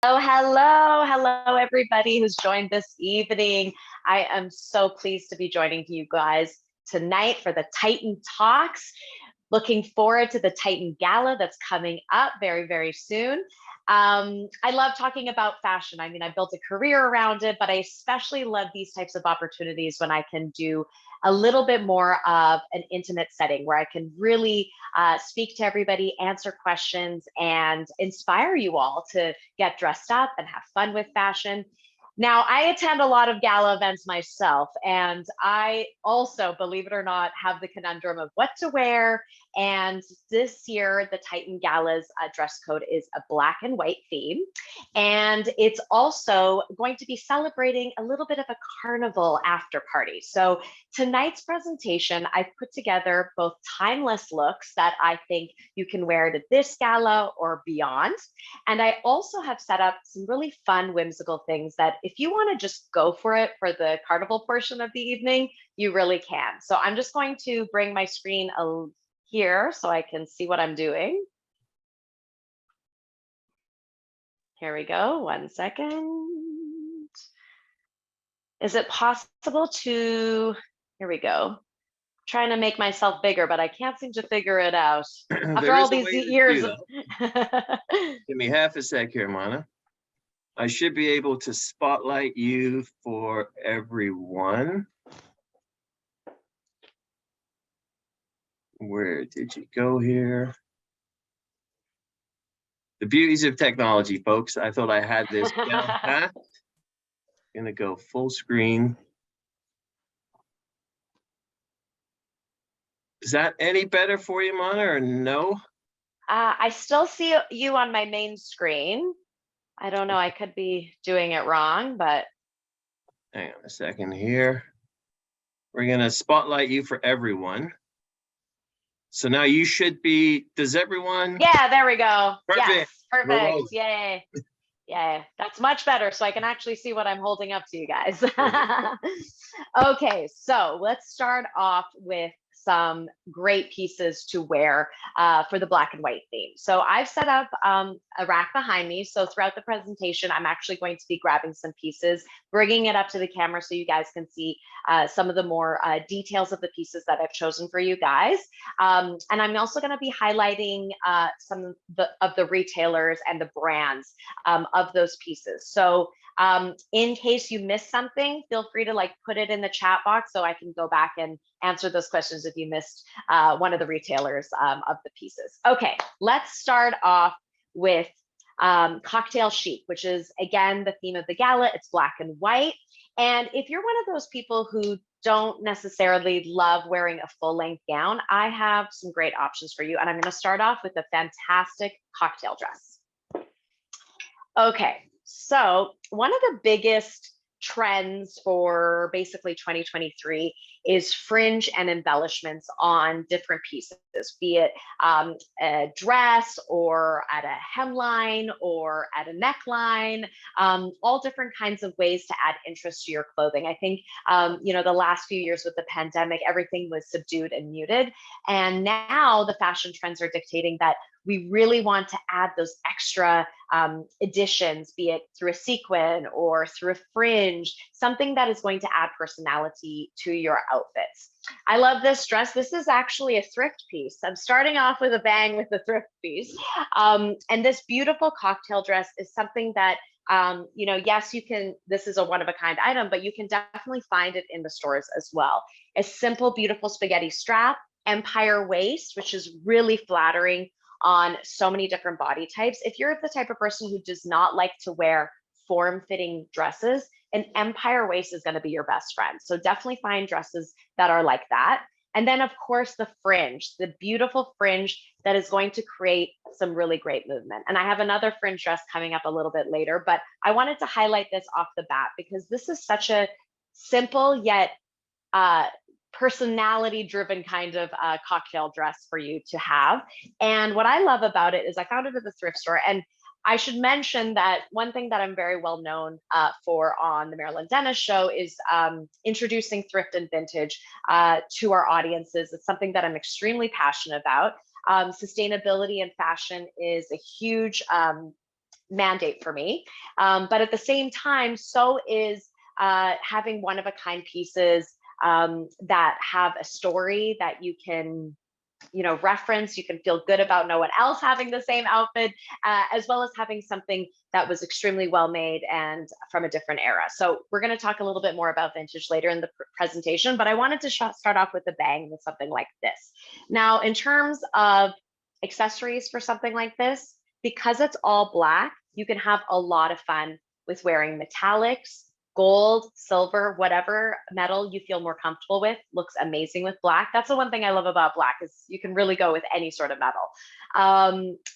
Oh, hello, everybody who's joined this evening. I am so pleased to be joining you guys tonight for the Titan Talks. Looking forward to the Titan Gala that's coming up very, very soon. I love talking about fashion. I mean, I built a career around it, but I especially love these types of opportunities when I can do a little bit more of an intimate setting where I can really speak to everybody, answer questions, and inspire you all to get dressed up and have fun with fashion. Now, I attend a lot of gala events myself, and I also, believe it or not, have the conundrum of what to wear. And this year, the Titan Gala's dress code is a black and white theme. And it's also going to be celebrating a little bit of a carnival after party. So tonight's presentation, I've put together both timeless looks that I think you can wear to this gala or beyond. And I also have set up some really fun, whimsical things that if you want to just go for it for the carnival portion of the evening, you really can. So I'm just going to bring my screen here so I can see what I'm doing. Here we go, 1 second. Is it possible to, here we go. Trying to make myself bigger, but I can't seem to figure it out. After all these years. Give me half a sec here, Mana. I should be able to spotlight you for everyone. Where did you go here? The beauties of technology, folks. I thought I had this down pat. Gonna go full screen. Is that any better for you, Mana, or no? I still see you on my main screen. I don't know, I could be doing it wrong, but. Hang on a second here. We're gonna spotlight you for everyone. So now you should be, does everyone? Yeah, there we go. Perfect. Yes, perfect, yay. Yeah, that's much better so I can actually see what I'm holding up to you guys. Okay, so let's start off with some great pieces to wear for the black and white theme. So I've set up a rack behind me. So throughout the presentation, I'm actually going to be grabbing some pieces, bringing it up to the camera so you guys can see some of the more details of the pieces that I've chosen for you guys. And I'm also going to be highlighting some of the retailers and the brands of those pieces. So in case you missed something, feel free to put it in the chat box so I can go back and answer those questions if you missed one of the retailers of the pieces. Okay, let's start off with cocktail chic, which is again the theme of the gala. It's black and white. And if you're one of those people who don't necessarily love wearing a full-length gown, I have some great options for you. And I'm going to start off with a fantastic cocktail dress. Okay, so one of the biggest trends for basically 2023 is fringe and embellishments on different pieces, be it a dress or at a hemline or at a neckline, all different kinds of ways to add interest to your clothing. I think, the last few years with the pandemic, everything was subdued and muted. And now the fashion trends are dictating that we really want to add those extra additions, be it through a sequin or through a fringe, something that is going to add personality to your outfits. I love this dress. This is actually a thrift piece. I'm starting off with a bang with the thrift piece. And this beautiful cocktail dress is something that, yes, you can, this is a one-of-a-kind item, but you can definitely find it in the stores as well. A simple, beautiful spaghetti strap, empire waist, which is really flattering on so many different body types. If you're the type of person who does not like to wear form-fitting dresses, an empire waist is going to be your best friend. So definitely find dresses that are like that. And then of course the fringe, the beautiful fringe that is going to create some really great movement. And I have another fringe dress coming up a little bit later, but I wanted to highlight this off the bat because this is such a simple yet personality driven kind of cocktail dress for you to have. And what I love about it is I found it at the thrift store. And I should mention that one thing that I'm very well known for on the Marilyn Dennis show is introducing thrift and vintage to our audiences. It's something that I'm extremely passionate about. Sustainability and fashion is a huge mandate for me. But at the same time, so is having one of a kind pieces that have a story that you can, you know, reference, you can feel good about no one else having the same outfit, as well as having something that was extremely well made and from a different era. So we're going to talk a little bit more about vintage later in the presentation, but I wanted to start off with a bang with something like this. Now, in terms of accessories for something like this, because it's all black, you can have a lot of fun with wearing metallics, gold, silver, whatever metal you feel more comfortable with. Looks amazing with black. That's the one thing I love about black, is you can really go with any sort of metal.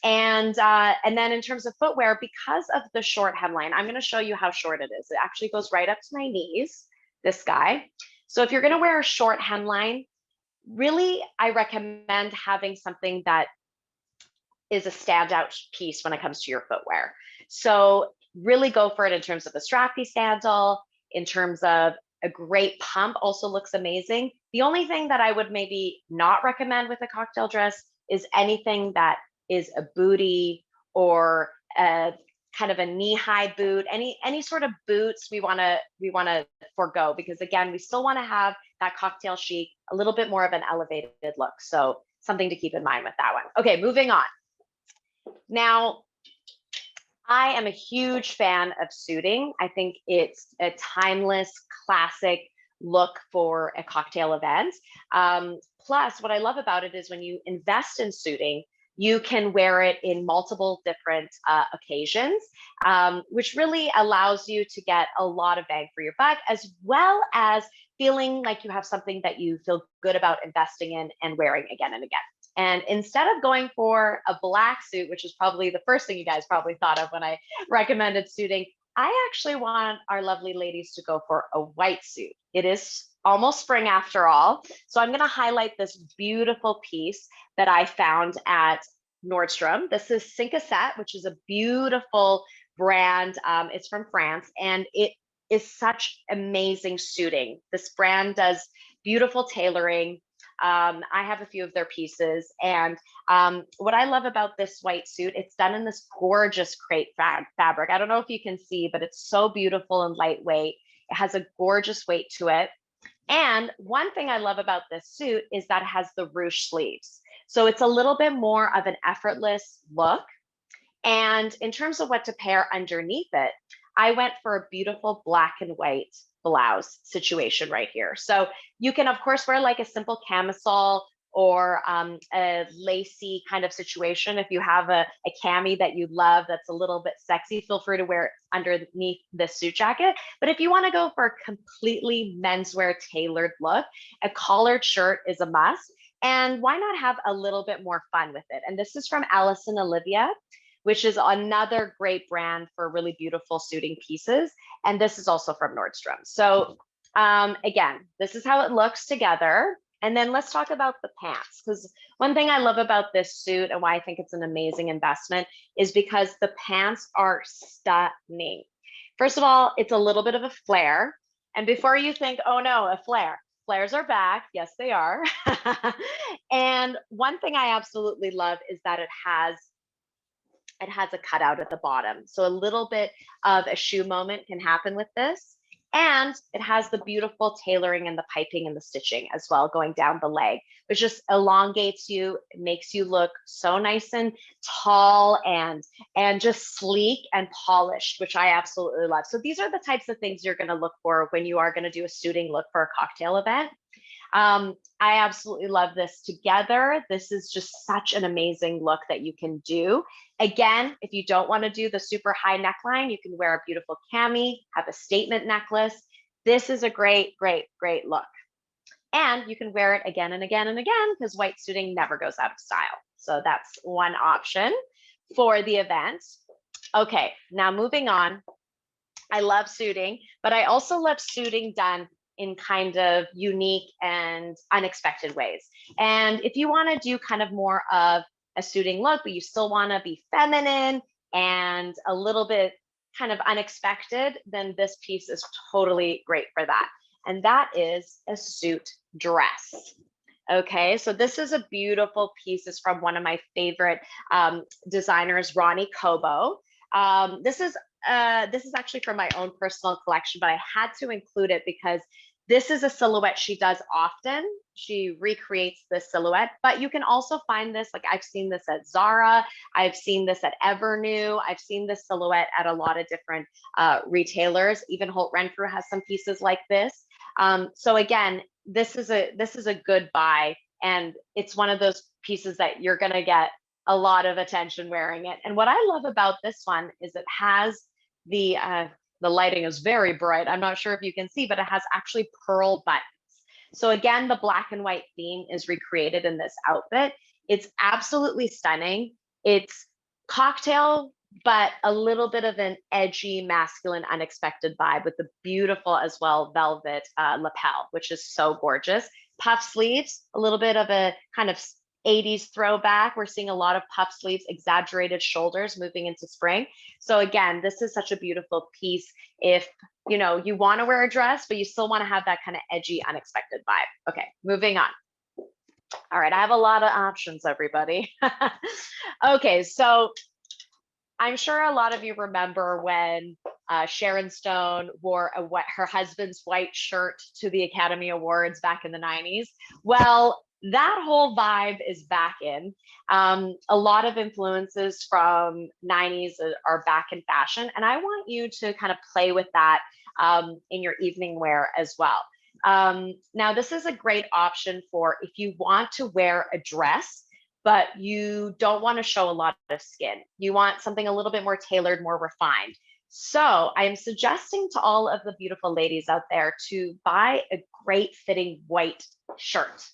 And then in terms of footwear, because of the short hemline, I'm going to show you how short it is. It actually goes right up to my knees, this guy. So if you're going to wear a short hemline, really, I recommend having something that is a standout piece when it comes to your footwear. So really go for it in terms of a strappy sandal, in terms of a great pump also looks amazing. The only thing that I would maybe not recommend with a cocktail dress is anything that is a bootie or a kind of a knee-high boot. Any sort of boots we want to forego, because again, we still want to have that cocktail chic, a little bit more of an elevated look. So something to keep in mind with that one. Okay, moving on. Now, I am a huge fan of suiting. I think it's a timeless, classic look for a cocktail event. Plus, what I love about it is when you invest in suiting, you can wear it in multiple different occasions, which really allows you to get a lot of bang for your buck, as well as feeling like you have something that you feel good about investing in and wearing again and again. And instead of going for a black suit, which is probably the first thing you guys probably thought of when I recommended suiting, I actually want our lovely ladies to go for a white suit. It is almost spring after all. So I'm going to highlight this beautiful piece that I found at Nordstrom. This is Cinquecet, which is a beautiful brand. It's from France, and it is such amazing suiting. This brand does beautiful tailoring. I have a few of their pieces, and what I love about this white suit, it's done in this gorgeous crepe fabric. I don't know if you can see, but it's so beautiful and lightweight. It has a gorgeous weight to it. And one thing I love about this suit is that it has the ruche sleeves. So it's a little bit more of an effortless look. And in terms of what to pair underneath it, I went for a beautiful black and white blouse situation right here. So you can, of course, wear like a simple camisole or a lacy kind of situation. If you have a cami that you love that's a little bit sexy, feel free to wear it underneath the suit jacket. But if you want to go for a completely menswear tailored look, a collared shirt is a must. And why not have a little bit more fun with it? And this is from Alice and Olivia, which is another great brand for really beautiful suiting pieces. And this is also from Nordstrom. So again, this is how it looks together. And then let's talk about the pants, because one thing I love about this suit and why I think it's an amazing investment is because the pants are stunning. First of all, it's a little bit of a flare. And before you think, oh no, a flare, flares are back. Yes, they are. And one thing I absolutely love is that it has a cutout at the bottom. So a little bit of a shoe moment can happen with this. And it has the beautiful tailoring and the piping and the stitching as well going down the leg, which just elongates you, it makes you look so nice and tall and just sleek and polished, which I absolutely love. So these are the types of things you're going to look for when you are going to do a suiting look for a cocktail event. I absolutely love this together. This is just such an amazing look that you can do. Again, if you don't want to do the super high neckline, you can wear a beautiful cami, have a statement necklace. This is a great, great, great look. And you can wear it again and again and again because white suiting never goes out of style. So that's one option for the event. Okay, now moving on. I love suiting, but I also love suiting done in kind of unique and unexpected ways. And if you want to do kind of more of a suiting look, but you still want to be feminine and a little bit kind of unexpected, then this piece is totally great for that. And that is a suit dress. Okay, so this is a beautiful piece. It's from one of my favorite designers, Ronnie Cobo. This is actually from my own personal collection, but I had to include it because this is a silhouette she does often. She recreates this silhouette, but you can also find this, like I've seen this at Zara, I've seen this at Evernew, I've seen this silhouette at a lot of different retailers. Even Holt Renfrew has some pieces like this. So again, this is a good buy, and it's one of those pieces that you're gonna get a lot of attention wearing it. And what I love about this one is it has the lighting is very bright. I'm not sure if you can see, but it has actually pearl buttons. So again, the black and white theme is recreated in this outfit. It's absolutely stunning. It's cocktail, but a little bit of an edgy, masculine, unexpected vibe with the beautiful as well velvet lapel, which is so gorgeous. Puff sleeves, a little bit of a kind of 80s throwback. We're seeing a lot of puff sleeves, exaggerated shoulders moving into spring. So again, this is such a beautiful piece if you know you want to wear a dress, but you still want to have that kind of edgy, unexpected vibe. Okay, moving on. All right, I have a lot of options, everybody. Okay, so I'm sure a lot of you remember when Sharon Stone wore her husband's white shirt to the Academy Awards back in the 90s. Well, that whole vibe is back in. A lot of influences from 90s are back in fashion, and I want you to kind of play with that in your evening wear as well. Now, this is a great option for if you want to wear a dress, but you don't want to show a lot of skin. You want something a little bit more tailored, more refined. So I am suggesting to all of the beautiful ladies out there to buy a great fitting white shirt.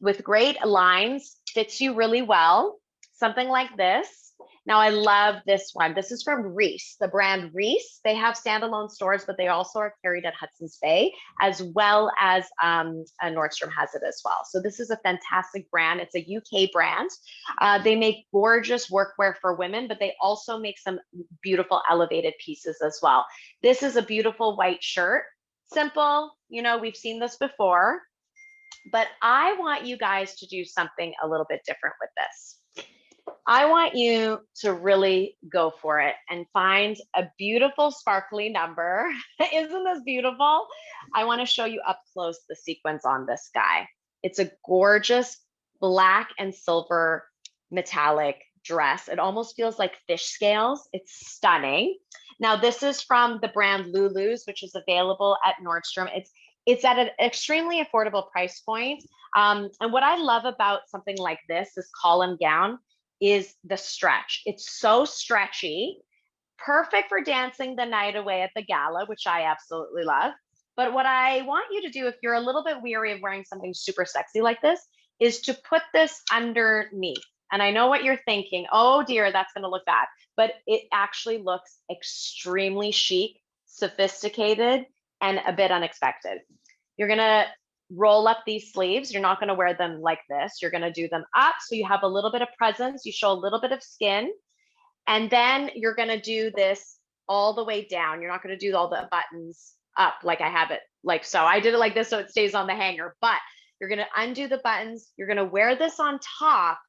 With great lines, fits you really well, something like this. Now I love this one. This is from Reese, the brand Reese. They have standalone stores, but they also are carried at Hudson's Bay, as well as Nordstrom has it as well. So this is a fantastic brand. It's a UK brand. They make gorgeous workwear for women, but they also make some beautiful elevated pieces as well. This is a beautiful white shirt. Simple, you know, we've seen this before, but I want you guys to do something a little bit different with this. I want you to really go for it and find a beautiful sparkly number. Isn't this beautiful? I want to show you up close the sequins on this guy. It's a gorgeous black and silver metallic dress. It almost feels like fish scales. It's stunning. Now, this is from the brand Lulu's, which is available at Nordstrom. It's at an extremely affordable price point. And what I love about something like this column gown is the stretch. It's so stretchy, perfect for dancing the night away at the gala, which I absolutely love. But what I want you to do, if you're a little bit weary of wearing something super sexy like this, is to put this underneath. And I know what you're thinking, oh dear, that's gonna look bad, but it actually looks extremely chic, sophisticated, and a bit unexpected. You're gonna roll up these sleeves. You're not gonna wear them like this. You're gonna do them up so you have a little bit of presence, you show a little bit of skin, and then you're gonna do this all the way down. You're not gonna do all the buttons up like I have it, like so. I did it like this so it stays on the hanger, but you're gonna undo the buttons, you're gonna wear this on top,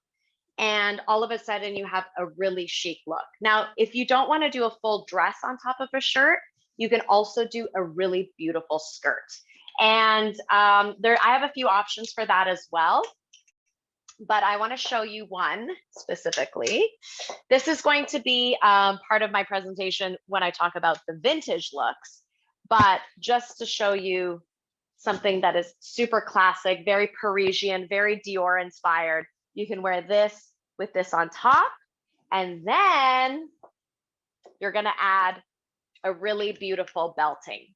and all of a sudden you have a really chic look. Now, if you don't wanna do a full dress on top of a shirt, you can also do a really beautiful skirt. And I have a few options for that as well, but I want to show you one specifically. This is going to be part of my presentation when I talk about the vintage looks, but just to show you something that is super classic, very Parisian, very Dior inspired. You can wear this with this on top, and then you're going to add a really beautiful belting.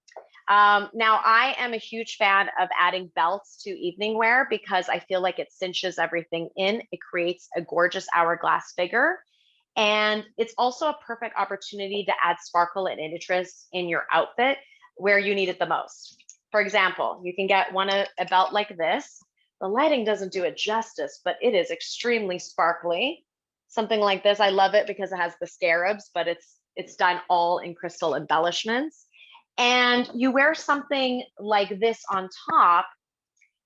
Now, I am a huge fan of adding belts to evening wear because I feel like it cinches everything in. It creates a gorgeous hourglass figure. And it's also a perfect opportunity to add sparkle and interest in your outfit where you need it the most. For example, you can get a belt like this. The lighting doesn't do it justice, but it is extremely sparkly. Something like this, I love it because it has the scarabs, but it's done all in crystal embellishments. And you wear something like this on top,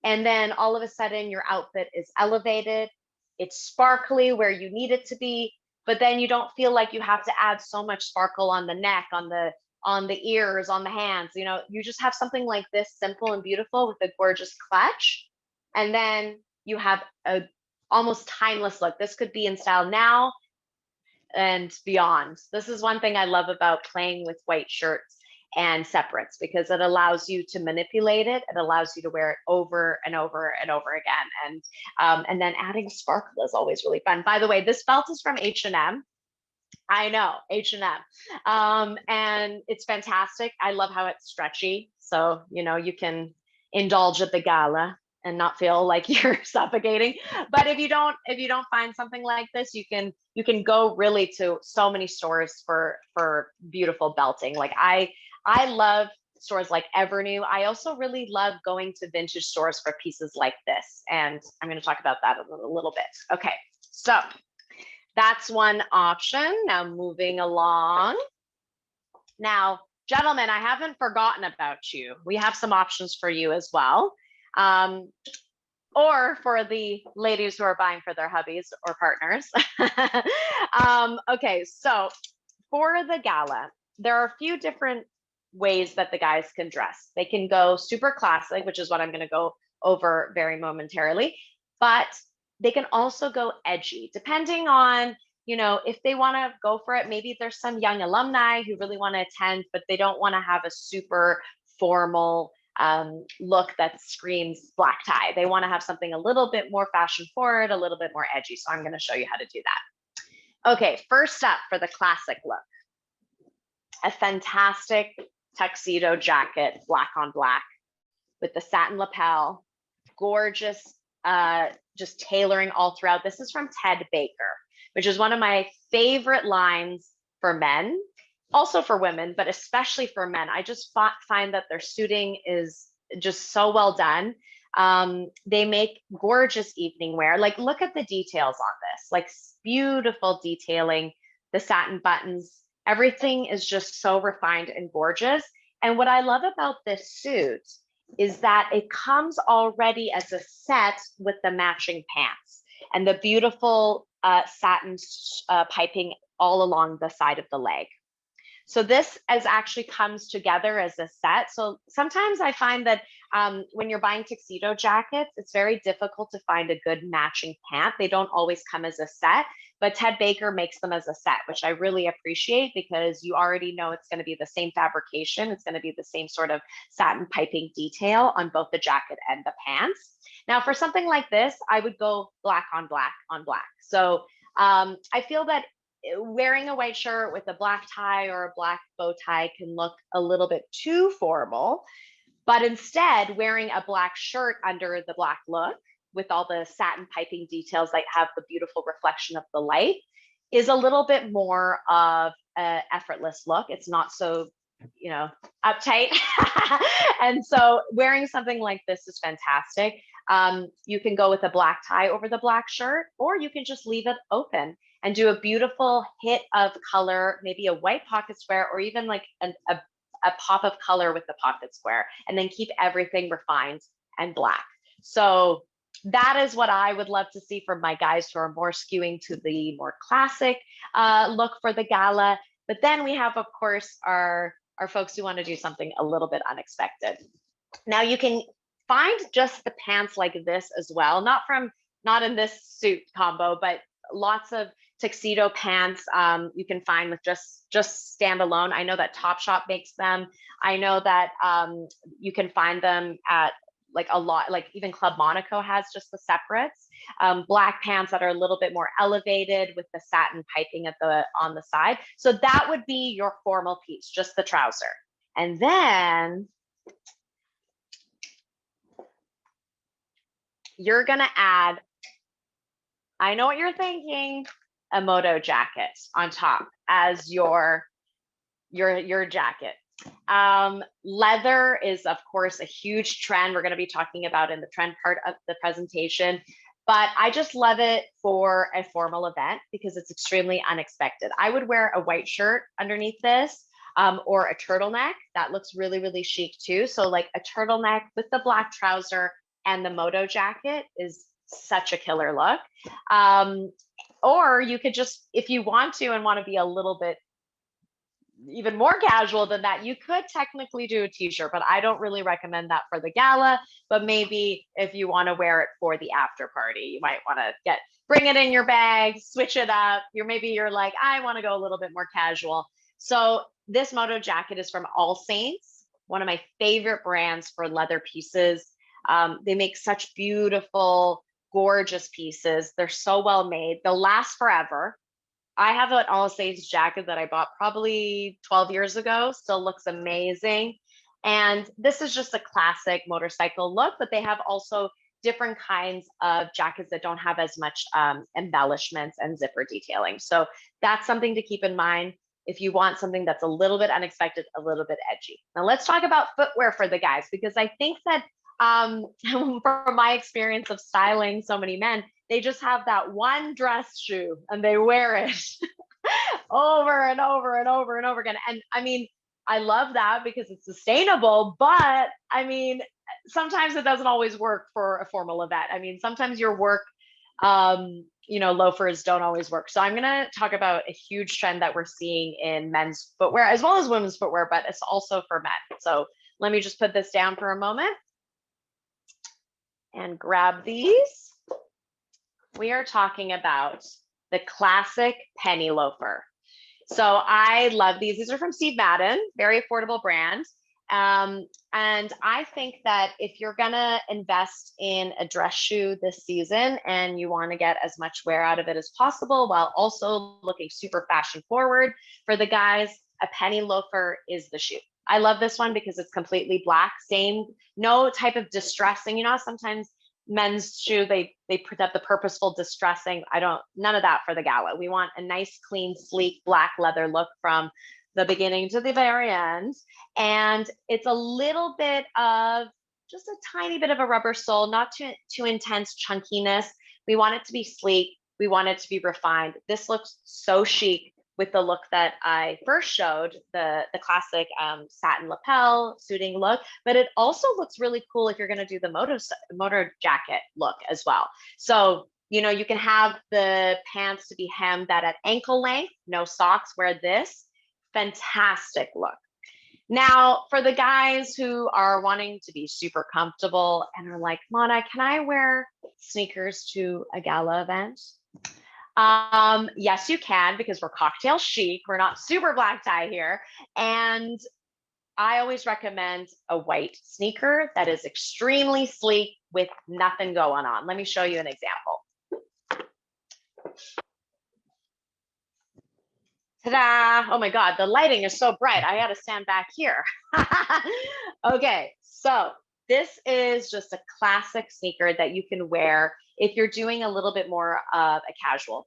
and then all of a sudden your outfit is elevated. It's sparkly where you need it to be. but then you don't feel like you have to add so much sparkle on the neck, on the ears, on the hands. You know, you just have something like this, simple and beautiful with a gorgeous clutch. And then you have a almost timeless look. This could be in style now and beyond. This is one thing I love about playing with white shirts and separates, because it allows you to manipulate it. It allows you to wear it over and over and over again. And then adding sparkle is always really fun. By the way, this belt is from H&M. I know, H&M. And it's fantastic. I love how it's stretchy. So, you know, you can indulge at the gala and not feel like you're suffocating. But if you don't find something like this, you can go really to so many stores for beautiful belting. Like I love stores like Evernew. I also really love going to vintage stores for pieces like this. And I'm going to talk about that a little bit. Okay, so that's one option. Now moving along. Now, gentlemen, I haven't forgotten about you. We have some options for you as well. Or for the ladies who are buying for their hubbies or partners. Okay, so for the gala, there are a few different ways that the guys can dress. They can go super classic, which is what I'm going to go over very momentarily, but they can also go edgy, depending on, you know, if they want to go for it. Maybe there's some young alumni who really want to attend, but they don't want to have a super formal look that screams black tie. They want to have something a little bit more fashion forward, a little bit more edgy. So I'm going to show you how to do that. Okay, first up for the classic look, a fantastic tuxedo jacket, black on black, with the satin lapel, gorgeous, just tailoring all throughout. This is from Ted Baker, which is one of my favorite lines for men, also for women, but especially for men. I just find that their suiting is just so well done. They make gorgeous evening wear. Like, look at the details on this, like beautiful detailing, the satin buttons, everything is just so refined and gorgeous. And what I love about this suit is that it comes already as a set with the matching pants and the beautiful satin piping all along the side of the leg. So this actually comes together as a set. So sometimes I find that when you're buying tuxedo jackets, it's very difficult to find a good matching pant. They don't always come as a set, but Ted Baker makes them as a set, which I really appreciate, because you already know it's going to be the same fabrication. It's going to be the same sort of satin piping detail on both the jacket and the pants. Now, for something like this, I would go black on black on black. So I feel that wearing a white shirt with a black tie or a black bow tie can look a little bit too formal, but instead wearing a black shirt under the black look with all the satin piping details that have the beautiful reflection of the light is a little bit more of an effortless look. It's not so, you know, uptight. And so wearing something like this is fantastic. You can go with a black tie over the black shirt, or you can just leave it open and do a beautiful hit of color, maybe a white pocket square, or even like a pop of color with the pocket square, and then keep everything refined and black. So that is what I would love to see from my guys who are more skewing to the more classic look for the gala. But then we have, of course, our folks who want to do something a little bit unexpected. Now you can find just the pants like this as well, not in this suit combo, but lots of tuxedo pants you can find with just standalone. I know that Topshop makes them. I know that you can find them at like a lot, like even Club Monaco has just the separates. Black pants that are a little bit more elevated with the satin piping on the side. So that would be your formal piece, just the trouser. And then you're gonna add, I know what you're thinking, a moto jacket on top as your jacket. Leather is, of course, a huge trend we're going to be talking about in the trend part of the presentation, but I just love it for a formal event because it's extremely unexpected. I would wear a white shirt underneath this, or a turtleneck. That looks really, really chic too. So like a turtleneck with the black trouser and the moto jacket is such a killer look. Or you could just, if you want to and want to be a little bit even more casual than that, you could technically do a t-shirt, but I don't really recommend that for the gala. But maybe if you want to wear it for the after party, you might want to bring it in your bag, switch it up. You're like, I want to go a little bit more casual. So this moto jacket is from All Saints, one of my favorite brands for leather pieces. They make such beautiful, gorgeous pieces. They're so well made. They'll last forever. I have an All Saints jacket that I bought probably 12 years ago, still looks amazing. And this is just a classic motorcycle look, but they have also different kinds of jackets that don't have as much embellishments and zipper detailing. So that's something to keep in mind if you want something that's a little bit unexpected, a little bit edgy. Now let's talk about footwear for the guys, because I think that from my experience of styling so many men, they just have that one dress shoe and they wear it over and over and over and over again. And I mean, I love that because it's sustainable, but I mean, sometimes it doesn't always work for a formal event. I mean, sometimes your work, loafers don't always work. So I'm going to talk about a huge trend that we're seeing in men's footwear as well as women's footwear, but it's also for men. So let me just put this down for a moment and grab these. We are talking about the classic penny loafer. So I love these. These are from Steve Madden, very affordable brand. And I think that if you're gonna invest in a dress shoe this season and you want to get as much wear out of it as possible while also looking super fashion forward for the guys, a penny loafer is the shoe. I love this one because it's completely black, no type of distressing. You know, sometimes men's shoe, they put up the purposeful distressing. None of that for the gala. We want a nice, clean, sleek, black leather look from the beginning to the very end. And it's a little bit of just a tiny bit of a rubber sole, not too intense chunkiness. We want it to be sleek. We want it to be refined. This looks so chic with the look that I first showed, the classic satin lapel suiting look, but it also looks really cool if you're going to do the motor jacket look as well. So, you can have the pants to be hemmed at ankle length, no socks, wear this, fantastic look. Now, for the guys who are wanting to be super comfortable and are like, Mona, can I wear sneakers to a gala event? Yes, you can, because we're cocktail chic. We're not super black tie here. And I always recommend a white sneaker that is extremely sleek with nothing going on. Let me show you an example. Ta-da! Oh my God, the lighting is so bright. I got to stand back here. Okay, so this is just a classic sneaker that you can wear if you're doing a little bit more of a casual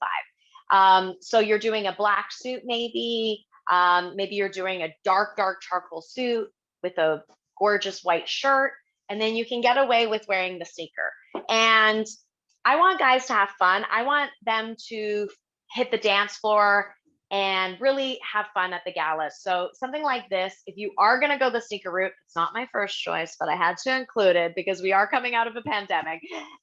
vibe. So you're doing a black suit, maybe you're doing a dark charcoal suit with a gorgeous white shirt, and then you can get away with wearing the sneaker. And I want guys to have fun. I want them to hit the dance floor and really have fun at the gala. So something like this, if you are going to go the sneaker route, it's not my first choice, but I had to include it because we are coming out of a pandemic.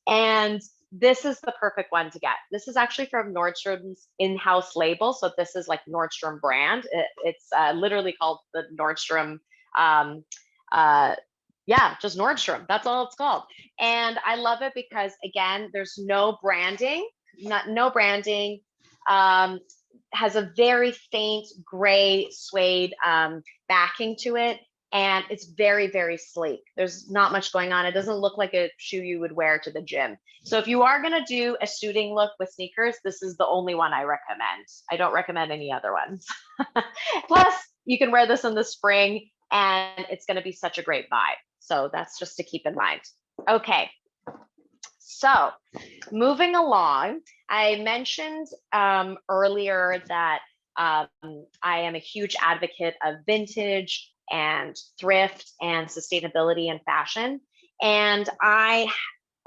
And this is the perfect one to get. This is actually from Nordstrom's in-house label. So this is like Nordstrom brand. It's literally called the Nordstrom, just Nordstrom. That's all it's called. And I love it because, again, there's no branding, has a very faint gray suede backing to it. And it's very, very sleek. There's not much going on. It doesn't look like a shoe you would wear to the gym. So if you are going to do a suiting look with sneakers, this is the only one I recommend. I don't recommend any other ones. Plus, you can wear this in the spring and it's going to be such a great vibe. So that's just to keep in mind. Okay. So moving along, I mentioned earlier that I am a huge advocate of vintage and thrift and sustainability and fashion. And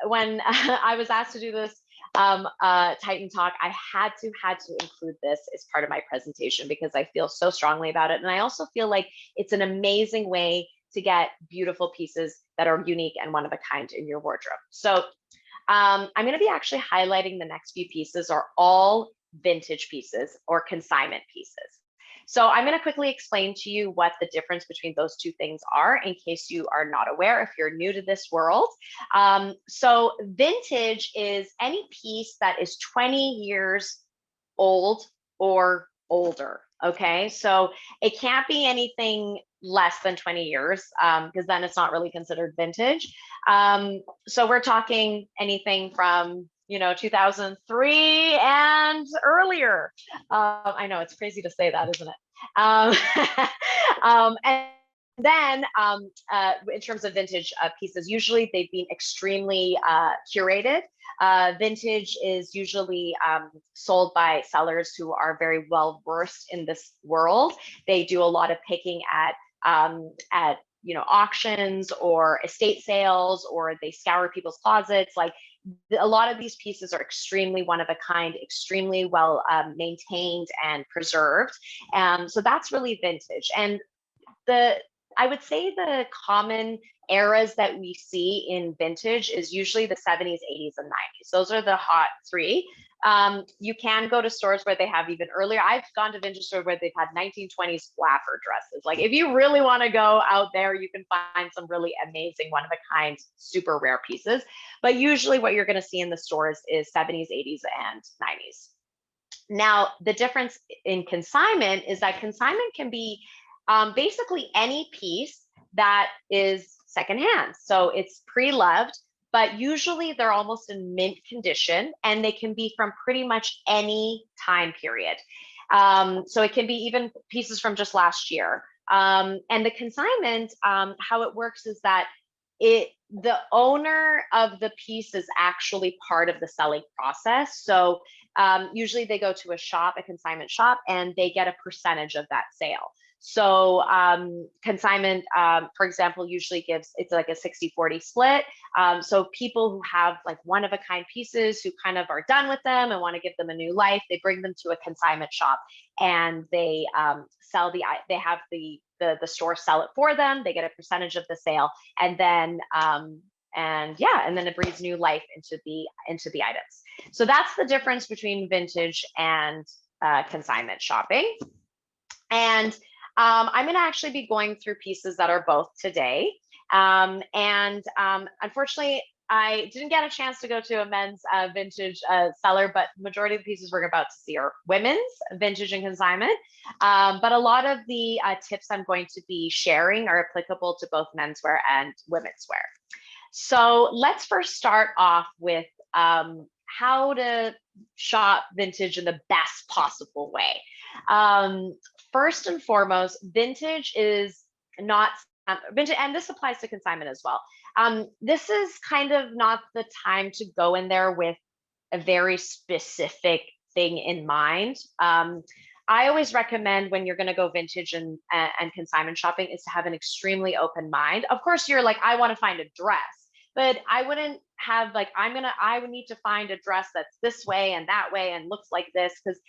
when I was asked to do this Titan Talk, I had to include this as part of my presentation because I feel so strongly about it. And I also feel like it's an amazing way to get beautiful pieces that are unique and one of a kind in your wardrobe. So I'm going to be actually highlighting the next few pieces are all vintage pieces or consignment pieces. So I'm going to quickly explain to you what the difference between those two things are in case you are not aware if you're new to this world. So vintage is any piece that is 20 years old or older. Okay, so it can't be anything less than 20 years because then it's not really considered vintage. So we're talking anything from 2003 and earlier. I know it's crazy to say that, isn't it? And then in terms of vintage pieces, usually they've been extremely curated. Vintage is usually sold by sellers who are very well versed in this world. They do a lot of picking at auctions or estate sales, or they scour people's closets. Like a lot of these pieces are extremely one of a kind, extremely well maintained and preserved. So that's really vintage. And I would say the common eras that we see in vintage is usually the 70s, 80s, and 90s. Those are the hot three. You can go to stores where they have even earlier. I've gone to vintage stores where they've had 1920s flapper dresses. Like if you really want to go out there, you can find some really amazing, one of a kind, super rare pieces. But usually what you're going to see in the stores is 70s, 80s, and 90s. Now, the difference in consignment is that consignment can be basically any piece that is secondhand. So it's pre-loved, but usually they're almost in mint condition and they can be from pretty much any time period. So it can be even pieces from just last year. And the consignment, how it works is that the owner of the piece is actually part of the selling process. So usually they go to a shop, a consignment shop, and they get a percentage of that sale. So consignment, for example, usually it's like a 60-40 split. So people who have like one of a kind pieces who kind of are done with them and want to give them a new life, they bring them to a consignment shop and they they have the store sell it for them. They get a percentage of the sale, and then and then it breathes new life into the items. So that's the difference between vintage and consignment shopping. And I'm going to actually be going through pieces that are both today. Unfortunately, I didn't get a chance to go to a men's vintage seller, but majority of the pieces we're about to see are women's vintage and consignment. But a lot of the tips I'm going to be sharing are applicable to both menswear and women's wear. So let's first start off with how to shop vintage in the best possible way. First and foremost, vintage is not vintage, and this applies to consignment as well. This is kind of not the time to go in there with a very specific thing in mind. I always recommend when you're going to go vintage and consignment shopping is to have an extremely open mind. Of course, you're like, I want to find a dress, but I wouldn't have like, I would need to find a dress that's this way and that way and looks like this, because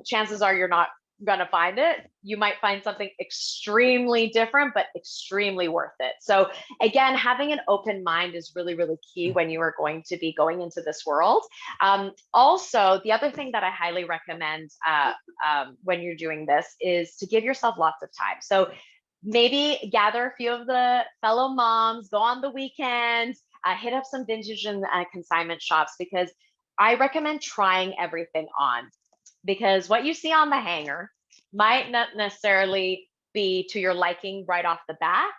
chances are you're not gonna find it. You might find something extremely different, but extremely worth it. So again, having an open mind is really, really key when you are going to be going into this world. Also, the other thing that I highly recommend when you're doing this is to give yourself lots of time. So maybe gather a few of the fellow moms, go on the weekend, hit up some vintage and consignment shops, because I recommend trying everything on. Because what you see on the hanger might not necessarily be to your liking right off the bat,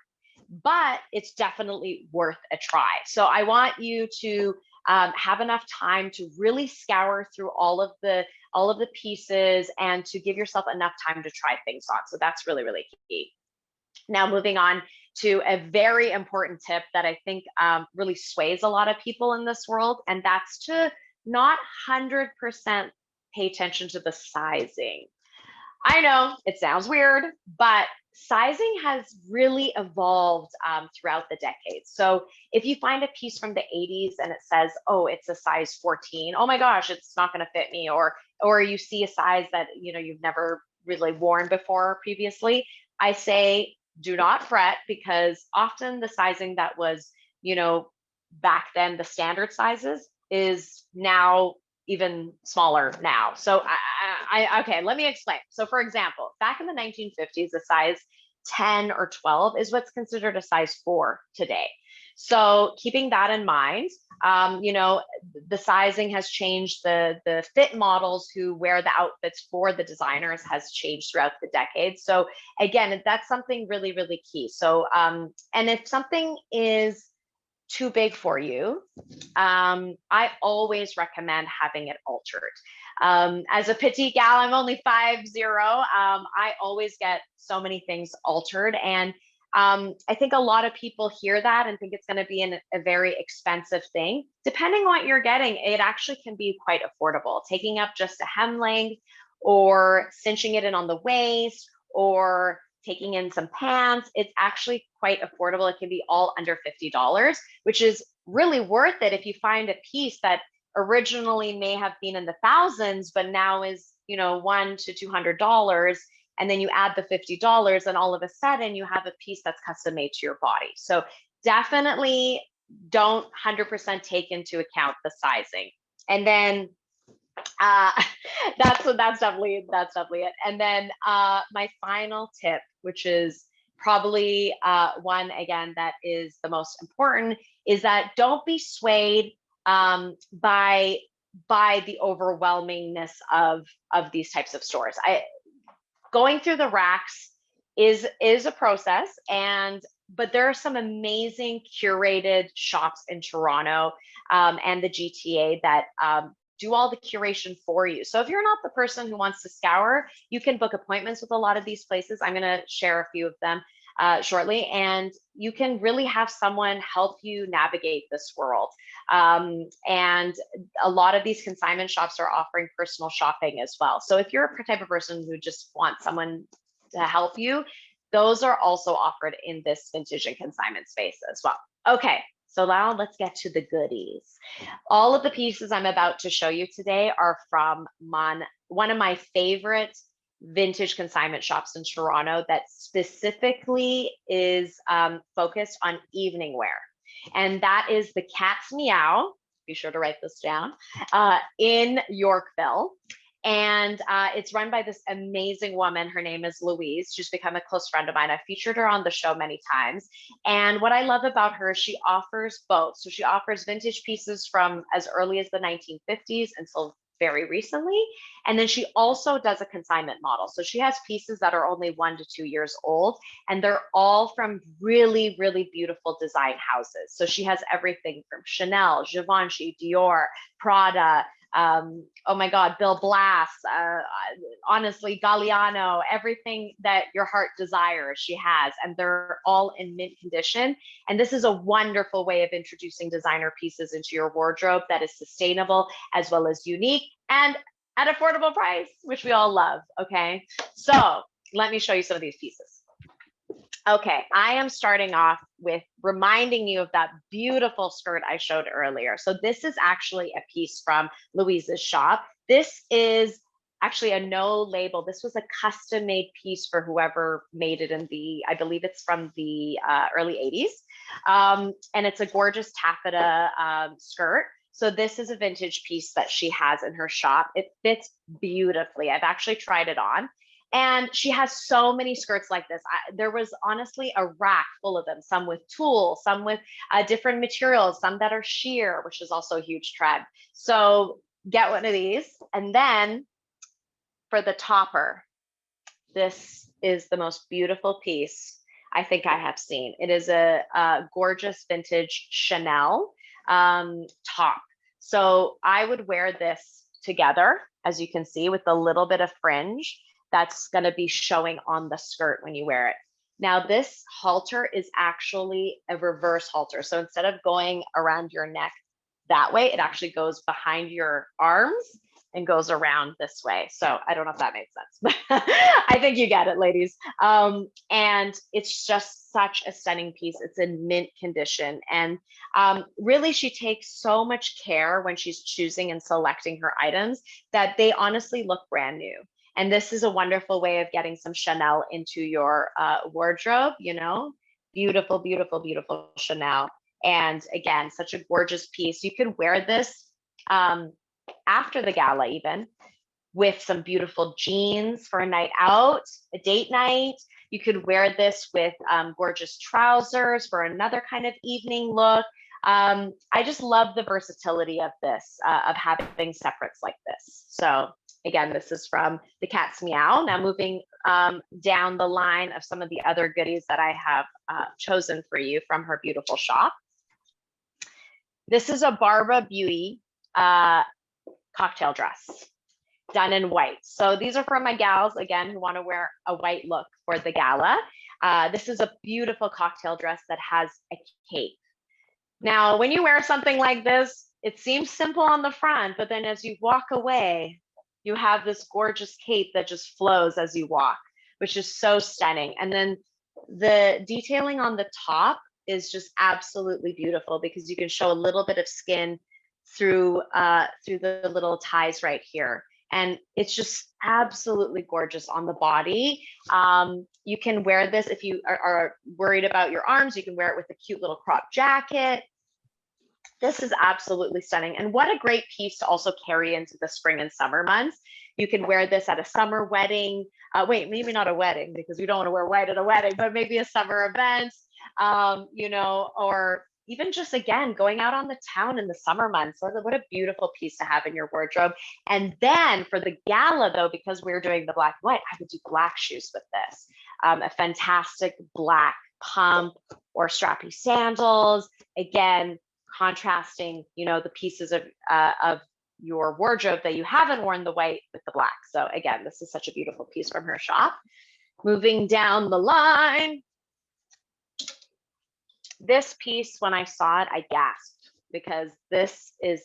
but it's definitely worth a try. So I want you to have enough time to really scour through all of the pieces and to give yourself enough time to try things on. So that's really, really key. Now, moving on to a very important tip that I think really sways a lot of people in this world, and that's to not 100% pay attention to the sizing. I know it sounds weird, but sizing has really evolved throughout the decades. So if you find a piece from the 80s and it says, oh, it's a size 14, oh my gosh, it's not going to fit me, or you see a size that you've never really worn before previously, I say do not fret, because often the sizing that was back then, the standard sizes, is now even smaller now. So okay, let me explain. So for example, back in the 1950s, a size 10 or 12 is what's considered a size 4 today. So keeping that in mind, you know, the sizing has changed. The fit models who wear the outfits for the designers has changed throughout the decades. So again, that's something really, really key. So, and if something is too big for you, I always recommend having it altered. As a petite gal, I'm only 5'0". I always get so many things altered. And I think a lot of people hear that and think it's going to be a very expensive thing. Depending on what you're getting, it actually can be quite affordable. Taking up just a hem length, or cinching it in on the waist, or taking in some pants, it's actually quite affordable. It can be all under $50, which is really worth it if you find a piece that originally may have been in the thousands, but now is, you know, $100 to $200. And then you add the $50, and all of a sudden you have a piece that's custom made to your body. So definitely don't 100% take into account the sizing. And then that's definitely it. And then my final tip, which is probably one again that is the most important, is that don't be swayed by the overwhelmingness of these types of stores. Going through the racks is a process, but there are some amazing curated shops in Toronto and the GTA that do all the curation for you. So if you're not the person who wants to scour, you can book appointments with a lot of these places. I'm going to share a few of them shortly, and you can really have someone help you navigate this world. And a lot of these consignment shops are offering personal shopping as well. So if you're a type of person who just wants someone to help you, those are also offered in this vintage and consignment space as well. Okay, so now let's get to the goodies. All of the pieces I'm about to show you today are from one of my favorite vintage consignment shops in Toronto that specifically is focused on evening wear. And that is the Cat's Meow. Be sure to write this down, in Yorkville. And it's run by this amazing woman. Her name is Louise. She's become a close friend of mine. I've featured her on the show many times. And what I love about her is she offers both. So she offers vintage pieces from as early as the 1950s until very recently. And then she also does a consignment model. So she has pieces that are only 1 to 2 years old, and they're all from really, really beautiful design houses. So she has everything from Chanel, Givenchy, Dior, Prada, oh my God, Bill Blass, honestly, Galliano, everything that your heart desires, she has, and they're all in mint condition. And this is a wonderful way of introducing designer pieces into your wardrobe that is sustainable as well as unique and at affordable price, which we all love. Okay, so let me show you some of these pieces. Okay, I am starting off with reminding you of that beautiful skirt I showed earlier. So this is actually a piece from Louise's shop. This is actually a no label. This was a custom made piece for whoever made it in I believe it's from the early 80s. And it's a gorgeous taffeta skirt. So this is a vintage piece that she has in her shop. It fits beautifully. I've actually tried it on. And she has so many skirts like this. There was honestly a rack full of them, some with tulle, some with different materials, some that are sheer, which is also a huge trend. So get one of these. And then for the topper, this is the most beautiful piece I think I have seen. It is a gorgeous vintage Chanel top. So I would wear this together, as you can see, with a little bit of fringe that's going to be showing on the skirt when you wear it. Now, this halter is actually a reverse halter. So instead of going around your neck that way, it actually goes behind your arms and goes around this way. So I don't know if that makes sense, but I think you get it, ladies. And it's just such a stunning piece. It's in mint condition. And really, she takes so much care when she's choosing and selecting her items that they honestly look brand new. And this is a wonderful way of getting some Chanel into your wardrobe, you know, beautiful, beautiful, beautiful Chanel. And again, such a gorgeous piece. You could wear this after the gala even, with some beautiful jeans for a night out, a date night. You could wear this with gorgeous trousers for another kind of evening look. I just love the versatility of this, of having separates like this. So again, this is from the Cat's Meow. Now moving down the line of some of the other goodies that I have chosen for you from her beautiful shop. This is a Barbara Beauty cocktail dress done in white. So these are for my gals, again, who want to wear a white look for the gala. This is a beautiful cocktail dress that has a cape. Now, when you wear something like this, it seems simple on the front, but then as you walk away, you have this gorgeous cape that just flows as you walk, which is so stunning. And then the detailing on the top is just absolutely beautiful because you can show a little bit of skin through the little ties right here. And it's just absolutely gorgeous on the body. You can wear this if you are worried about your arms. You can wear it with a cute little crop jacket. This is absolutely stunning. And what a great piece to also carry into the spring and summer months. You can wear this at a summer wedding. Wait, maybe not a wedding because we don't want to wear white at a wedding, but maybe a summer event, you know, or even just, again, going out on the town in the summer months. What a beautiful piece to have in your wardrobe. And then for the gala, though, because we're doing the black and white, I would do black shoes with this. A fantastic black pump or strappy sandals. Again, contrasting, you know, the pieces of your wardrobe that you haven't worn the white with the black. So again, this is such a beautiful piece from her shop. Moving down the line. This piece, when I saw it, I gasped because this is,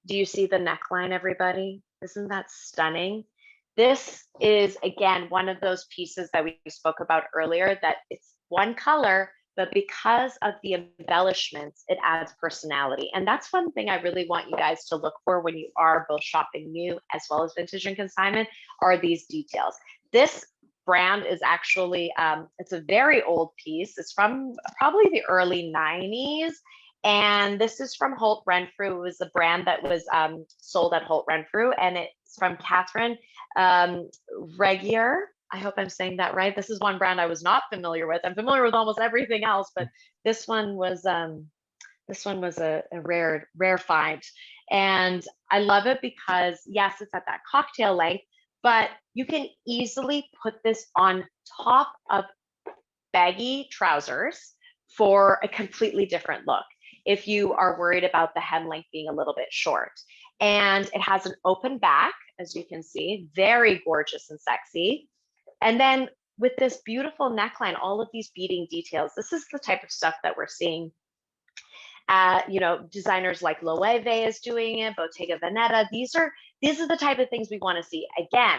do you see the neckline, everybody? Isn't that stunning? This is, again, one of those pieces that we spoke about earlier, that it's one color, but because of the embellishments, it adds personality. And that's one thing I really want you guys to look for when you are both shopping new as well as vintage and consignment, are these details. This brand is actually, it's a very old piece. It's from probably the early 90s. And this is from Holt Renfrew. It was a brand that was sold at Holt Renfrew, and it's from Catherine Regier. I hope I'm saying that right. This is one brand I was not familiar with. I'm familiar with almost everything else, but this one was a rare find. And I love it because, yes, it's at that cocktail length, but you can easily put this on top of baggy trousers for a completely different look if you are worried about the hem length being a little bit short. And it has an open back, as you can see, very gorgeous and sexy. And then with this beautiful neckline, all of these beading details, this is the type of stuff that we're seeing. You know, designers like Loewe is doing it, Bottega Veneta. These are the type of things we want to see. Again,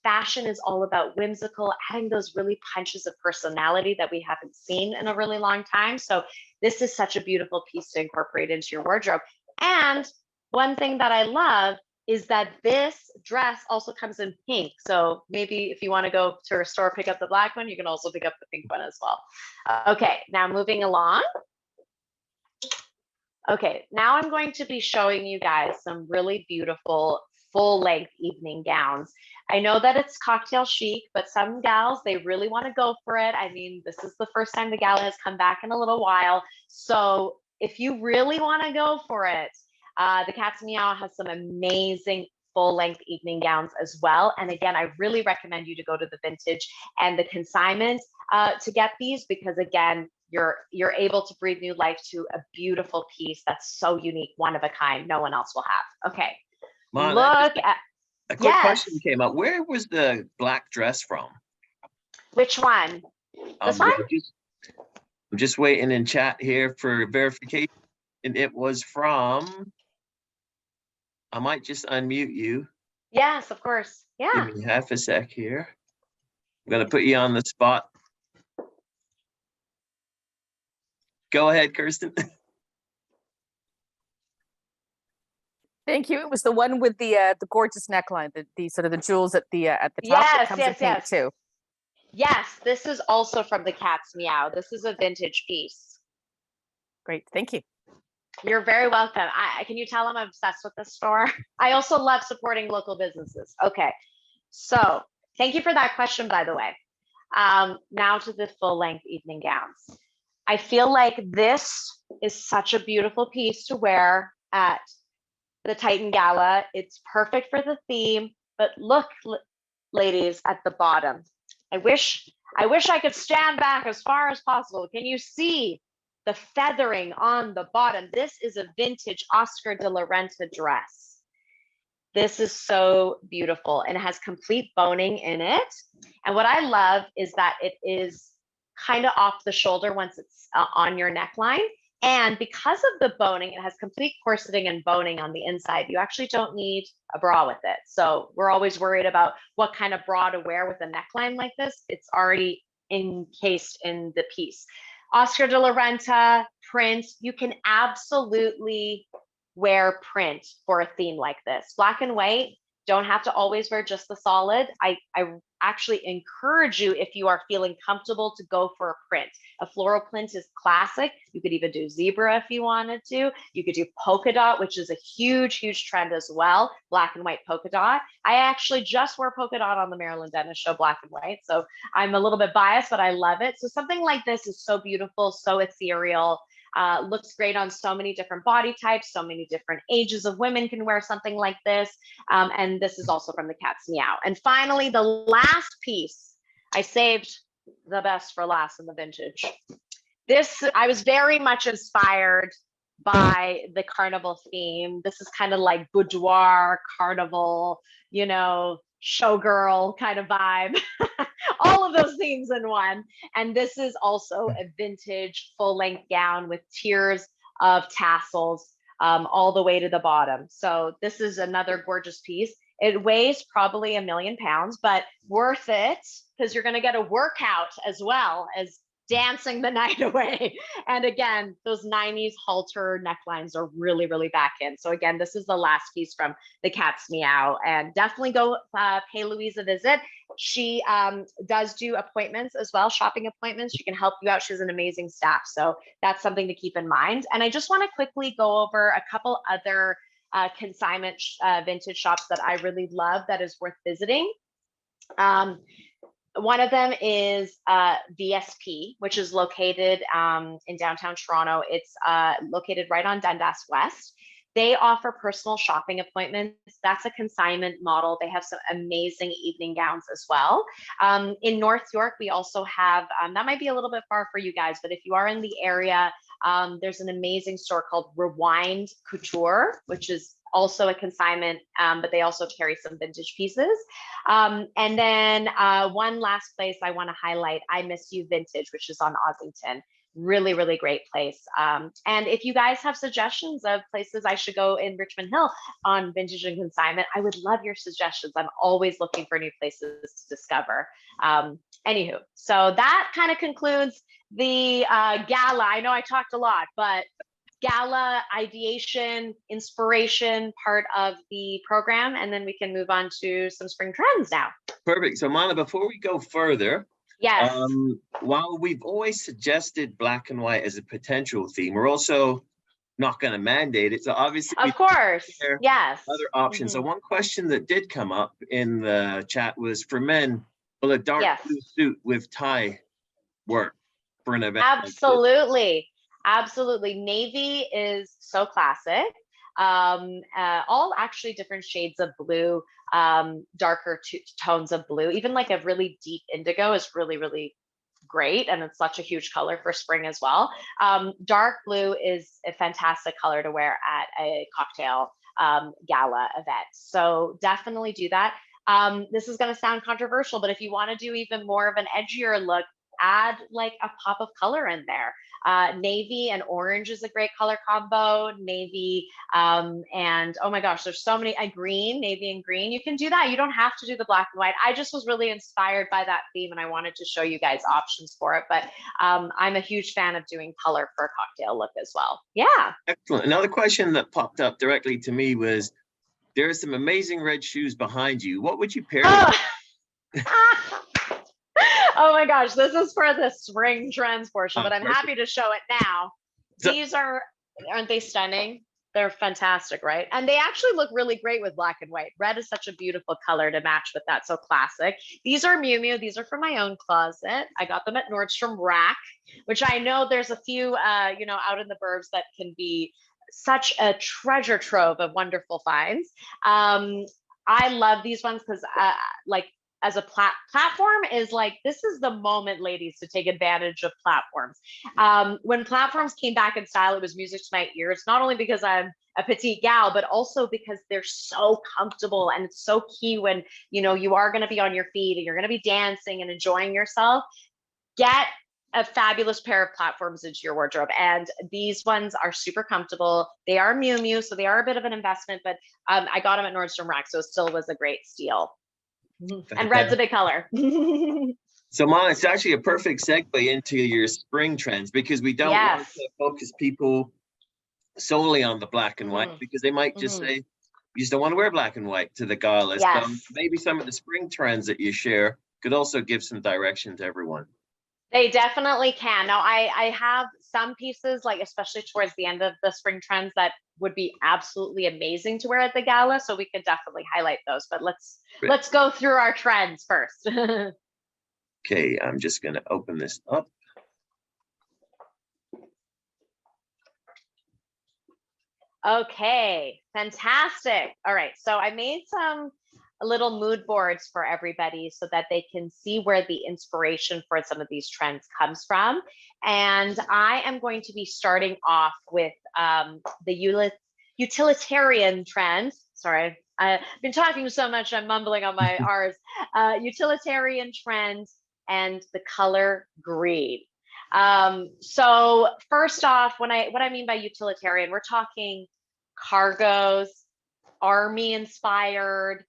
fashion is all about whimsical, adding those really punches of personality that we haven't seen in a really long time. So this is such a beautiful piece to incorporate into your wardrobe. And one thing that I love is that this dress also comes in pink. So maybe if you want to go to a store, pick up the black one, you can also pick up the pink one as well. Okay, now moving along. Okay, now I'm going to be showing you guys some really beautiful full-length evening gowns. I know that it's cocktail chic, but some gals, they really want to go for it. I mean, this is the first time the gala has come back in a little while. So if you really want to go for it, the Cat's Meow has some amazing full-length evening gowns as well. And again, I really recommend you to go to the vintage and the consignment to get these, because again, you're able to breathe new life to a beautiful piece that's so unique, one of a kind, no one else will have. Okay, Mom, look at, a quick yes, question came up. Where was the black dress from? which one? This one? I'm just waiting in chat here for verification. And it was from, I might just unmute you. Yes, of course. Yeah. Give me half a sec here. I'm going to put you on the spot. Go ahead, Kirsten. Thank you. It was the one with the gorgeous neckline, the sort of the jewels at the top. Yes, comes yes, in pink yes. too. Yes, this is also from the Cat's Meow. This is a vintage piece. Great. Thank you. You're very welcome. Can you tell I'm obsessed with this store? I also love supporting local businesses. Okay, so thank you for that question, by the way. Now to the full length evening gowns. I feel like this is such a beautiful piece to wear at the Titan Gala. It's perfect for the theme, but look, ladies, at the bottom. I wish I could stand back as far as possible. Can you see the feathering on the bottom? This is a vintage Oscar de la Renta dress. This is so beautiful and it has complete boning in it. And what I love is that it is kind of off the shoulder once it's on your neckline. And because of the boning, it has complete corseting and boning on the inside. You actually don't need a bra with it. So we're always worried about what kind of bra to wear with a neckline like this. It's already encased in the piece. Oscar de la Renta print, you can absolutely wear print for a theme like this. Black and white, don't have to always wear just the solid. I actually encourage you, if you are feeling comfortable, to go for a print. A floral print is classic. You could even do zebra if you wanted to. You could do polka dot, which is a huge, huge trend as well. Black and white polka dot. I actually just wore polka dot on the Marilyn Dennis show, black and white. So I'm a little bit biased, but I love it. So something like this is so beautiful, so ethereal. Looks great on so many different body types, so many different ages of women can wear something like this. And this is also from the Cat's Meow. And finally, the last piece, I saved the best for last in the vintage. This, I was very much inspired by the carnival theme. This is kind of like boudoir, carnival, you know, showgirl kind of vibe. All of those themes in one. And this is also a vintage full-length gown with tiers of tassels all the way to the bottom. So this is another gorgeous piece. It weighs probably 1,000,000 pounds, but worth it because you're going to get a workout as well as dancing the night away. And again, those 90s halter necklines are really, really back in. So again, this is the last piece from the Cat's Meow, and definitely go pay Louise a visit. She does do appointments as well, shopping appointments. She can help you out. She has an amazing staff. So that's something to keep in mind. And I just want to quickly go over a couple other consignment vintage shops that I really love that is worth visiting. One of them is VSP, which is located in downtown Toronto. It's located right on Dundas West. They offer personal shopping appointments. That's a consignment model. They have some amazing evening gowns as well. In North York, we also have, that might be a little bit far for you guys, but if you are in the area, there's an amazing store called Rewind Couture, which is also a consignment, but they also carry some vintage pieces. And then one last place I want to highlight, I Miss You Vintage, which is on Ossington. Really, really great place. And if you guys have suggestions of places I should go in Richmond Hill on vintage and consignment, I would love your suggestions. I'm always looking for new places to discover. Anywho, so that kind of concludes the gala. I know I talked a lot, but gala ideation, inspiration part of the program, and then we can move on to some spring trends now. Perfect. So Mana, before we go further, yes, while we've always suggested black and white as a potential theme, we're also not going to mandate it. So obviously, of course, yes, other options. So one question that did come up in the chat was, for men, will a dark blue suit with tie work for an event? Absolutely. Absolutely. Navy is so classic. All actually different shades of blue, darker tones of blue, even like a really deep indigo is really, really great. And it's such a huge color for spring as well. Dark blue is a fantastic color to wear at a cocktail gala event. So definitely do that. This is going to sound controversial, but if you want to do even more of an edgier look, add like a pop of color in there. Navy and orange is a great color combo. Navy and oh my gosh, there's so many, green, navy and green. You can do that. You don't have to do the black and white. I just was really inspired by that theme and I wanted to show you guys options for it. But I'm a huge fan of doing color for a cocktail look as well. Yeah. Excellent. Another question that popped up directly to me was, there are some amazing red shoes behind you. What would you pair with? Oh my gosh, this is for the spring trends portion, but I'm perfect. happy to show it now. So- These aren't they stunning? They're fantastic, right? And they actually look really great with black and white. Red is such a beautiful color to match with that. So classic. These are Miu Miu. These are from my own closet. I got them at Nordstrom Rack, which I know there's a few, out in the burbs that can be such a treasure trove of wonderful finds. I love these ones because, like, as a platform is like, this is the moment, ladies, to take advantage of platforms. When platforms came back in style, it was music to my ears, not only because I'm a petite gal, but also because they're so comfortable. And it's so key when, you are going to be on your feet and you're going to be dancing and enjoying yourself. Get a fabulous pair of platforms into your wardrobe. And these ones are super comfortable. They are Miu Miu, so they are a bit of an investment, but I got them at Nordstrom Rack, so it still was a great steal. And red's a big color. So, Mona, it's actually a perfect segue into your spring trends, because we don't want to focus people solely on the black and white, because they might just say, you just don't want to wear black and white to the gala. So maybe some of the spring trends that you share could also give some direction to everyone. They definitely can. Now, I have some pieces, like especially towards the end of the spring trends, that would be absolutely amazing to wear at the gala. So we could definitely highlight those. But let's go through our trends first. Okay, I'm just going to open this up. Okay, fantastic. All right, so I made some little mood boards for everybody so that they can see where the inspiration for some of these trends comes from. And I am going to be starting off with the utilitarian trend. Sorry, I've been talking so much, I'm mumbling on my R's. Utilitarian trend and the color green. So first off, what I mean by utilitarian, we're talking cargos, army inspired,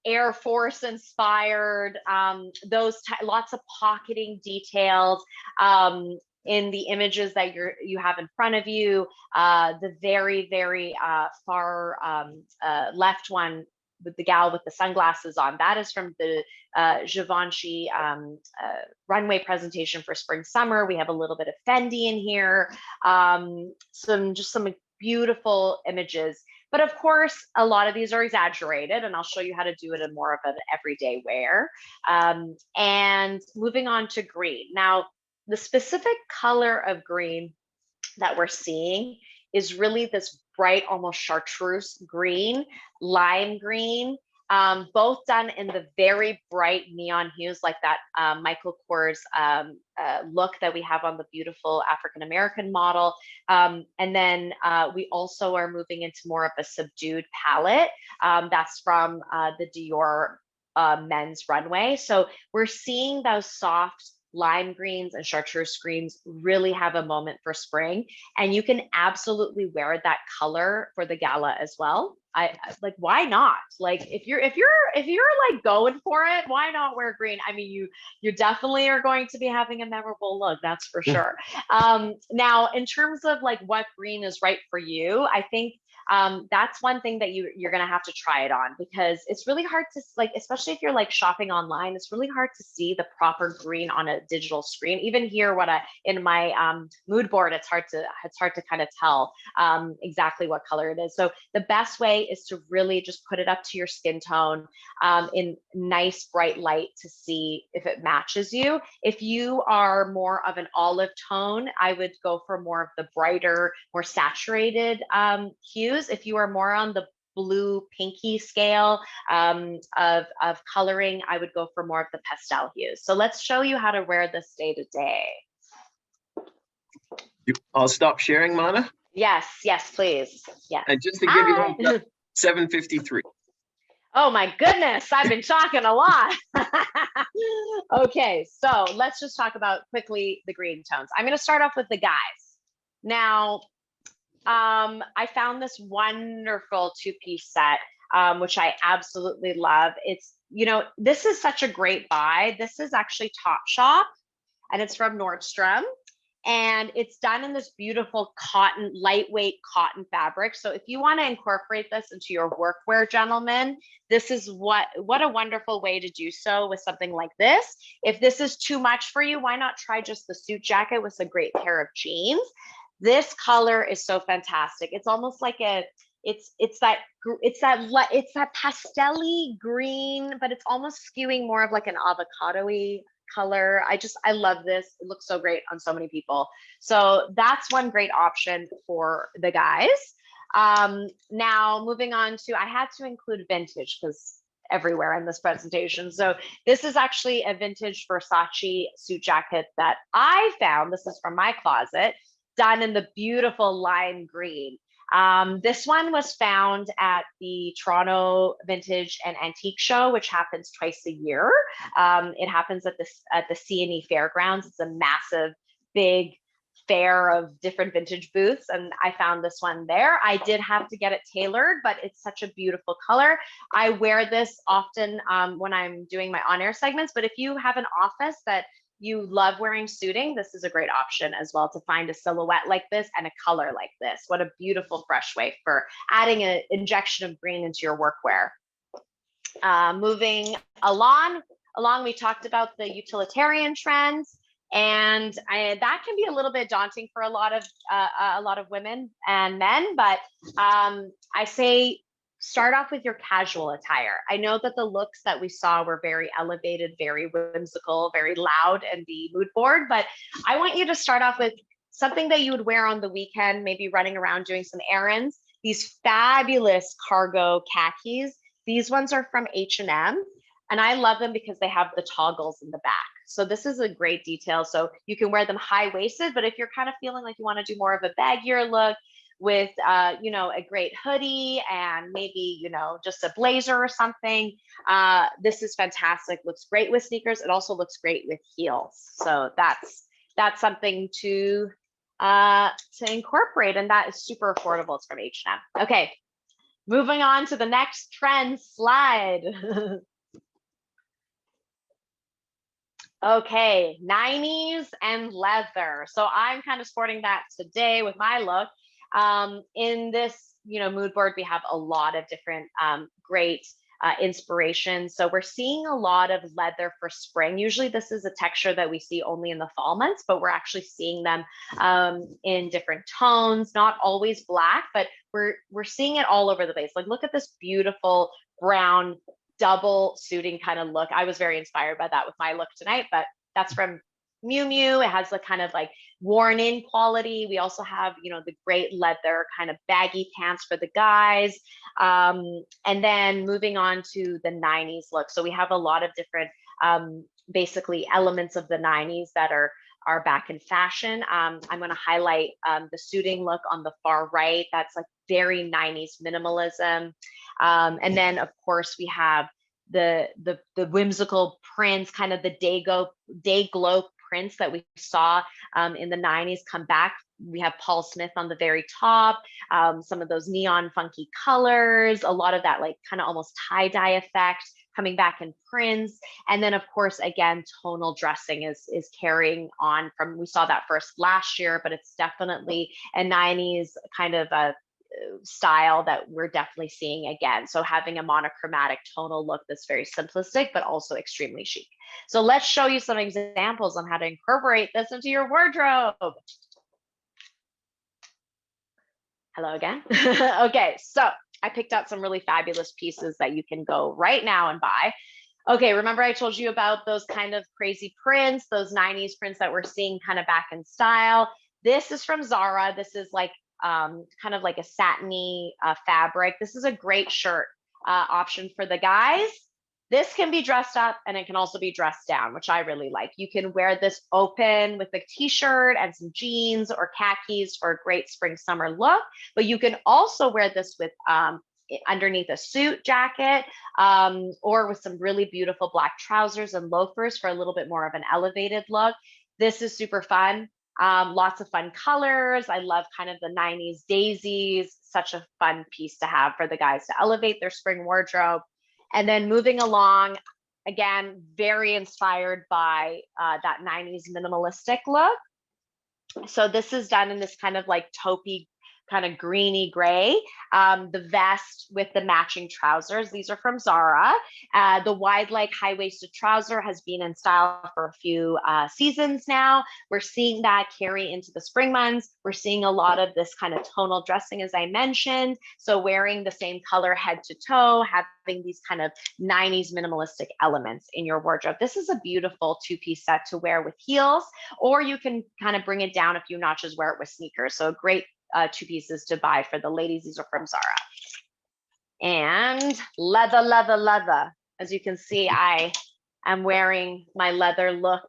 Air Force inspired, lots of pocketing details in the images that you have in front of you. The very, very far left one with the gal with the sunglasses on, that is from the Givenchy runway presentation for spring summer. We have a little bit of Fendi in here, some beautiful images. But of course, a lot of these are exaggerated, and I'll show you how to do it in more of an everyday wear. And moving on to green. Now, the specific color of green that we're seeing is really this bright, almost chartreuse green, lime green, both done in the very bright neon hues, like that Michael Kors look that we have on the beautiful African-American model. And then we also are moving into more of a subdued palette. That's from the Dior men's runway. So we're seeing those soft lime greens and chartreuse greens really have a moment for spring, and you can absolutely wear that color for the gala as well. I like, why not? Like, if you're like going for it, why not wear green? I mean, you definitely are going to be having a memorable look, that's for sure. Now, in terms of like what green is right for you, I think that's one thing that you're gonna have to try it on, because it's really hard to, like, especially if you're like shopping online, it's really hard to see the proper green on a digital screen. Even here, in my mood board, it's hard to kind of tell exactly what color it is. So the best way is to really just put it up to your skin tone in nice bright light to see if it matches you. If you are more of an olive tone, I would go for more of the brighter, more saturated hues. If you are more on the blue pinky scale of coloring, I would go for more of the pastel hues. So let's show you how to wear this day to day. I'll stop sharing, Mana. Yes, please. Yes. And just to give you one, 7:53. Oh my goodness, I've been talking a lot. Okay, so let's just talk about quickly the green tones. I'm going to start off with the guys. Now, I found this wonderful two-piece set, which I absolutely love. It's, this is such a great buy. This is actually Topshop, and it's from Nordstrom. And it's done in this beautiful cotton, lightweight cotton fabric. So if you want to incorporate this into your workwear, gentlemen, this is what a wonderful way to do so with something like this. If this is too much for you, why not try just the suit jacket with a great pair of jeans? This color is so fantastic. It's almost like it's that pastel-y green, but it's almost skewing more of like an avocado-y color. I love this. It looks so great on so many people. So that's one great option for the guys. Now moving on to, I had to include vintage because everywhere in this presentation. So this is actually a vintage Versace suit jacket that I found. This is from my closet, done in the beautiful lime green. This one was found at the Toronto Vintage and Antique Show, which happens twice a year. It happens at the C&E Fairgrounds. It's a massive, big fair of different vintage booths, and I found this one there. I did have to get it tailored, but it's such a beautiful color. I wear this often when I'm doing my on-air segments, but if you have an office that you love wearing suiting, this is a great option as well to find a silhouette like this and a color like this. What a beautiful fresh way for adding an injection of green into your workwear. Moving along, we talked about the utilitarian trends. And that can be a little bit daunting for a lot of women and men, but I say start off with your casual attire. I know that the looks that we saw were very elevated, very whimsical, very loud and the mood board, but I want you to start off with something that you would wear on the weekend, maybe running around doing some errands. These fabulous cargo khakis. These ones are from H&M. And I love them because they have the toggles in the back. So this is a great detail. So you can wear them high-waisted, but if you're kind of feeling like you want to do more of a baggier look with, you know, a great hoodie and maybe, you know, just a blazer or something, this is fantastic. Looks great with sneakers. It also looks great with heels. So that's something to incorporate, and that is super affordable. It's from H&M. Okay, moving on to the next trend slide. Okay, 90s and leather. So I'm kind of sporting that today with my look. In this, you know, mood board, we have a lot of different great inspirations. So we're seeing a lot of leather for spring. Usually this is a texture that we see only in the fall months, but we're actually seeing them in different tones, not always black, but we're seeing it all over the place. Like, look at this beautiful brown double suiting kind of look. I was very inspired by that with my look tonight, but that's from Miu Miu. It has the kind of like worn in quality. We also have, you know, the great leather kind of baggy pants for the guys. And then moving on to the 90s look. So we have a lot of different basically elements of the 90s that are back in fashion. I'm going to highlight the suiting look on the far right. That's like very 90s minimalism. And then of course we have the whimsical prints, kind of the day glow prints that we saw in the 90s come back. We have Paul Smith on the very top, some of those neon funky colors, a lot of that like kind of almost tie-dye effect coming back in prints. And then of course, again, tonal dressing is carrying on from, we saw that first last year, but it's definitely a 90s kind of a style that we're definitely seeing again. So having a monochromatic tonal look that's very simplistic, but also extremely chic. So let's show you some examples on how to incorporate this into your wardrobe. Hello again. Okay, so I picked out some really fabulous pieces that you can go right now and buy. Okay, remember I told you about those kind of crazy prints, those 90s prints that we're seeing kind of back in style. This is from Zara. This is like kind of like a satiny fabric. This is a great shirt option for the guys. This can be dressed up and it can also be dressed down, which I really like. You can wear this open with a t-shirt and some jeans or khakis for a great spring summer look, but you can also wear this with underneath a suit jacket or with some really beautiful black trousers and loafers for a little bit more of an elevated look. This is super fun. Lots of fun colors. I love kind of the 90s daisies, such a fun piece to have for the guys to elevate their spring wardrobe. And then moving along, again, very inspired by that 90s minimalistic look. So this is done in this kind of like taupey kind of greeny gray. The vest with the matching trousers. These are from Zara. The wide leg high-waisted trouser has been in style for a few seasons now. We're seeing that carry into the spring months. We're seeing a lot of this kind of tonal dressing, as I mentioned. So wearing the same color head to toe, having these kind of 90s minimalistic elements in your wardrobe. This is a beautiful two-piece set to wear with heels, or you can kind of bring it down a few notches, wear it with sneakers. So a great two pieces to buy for the ladies. These are from Zara. And leather, leather, leather. As you can see, I am wearing my leather look.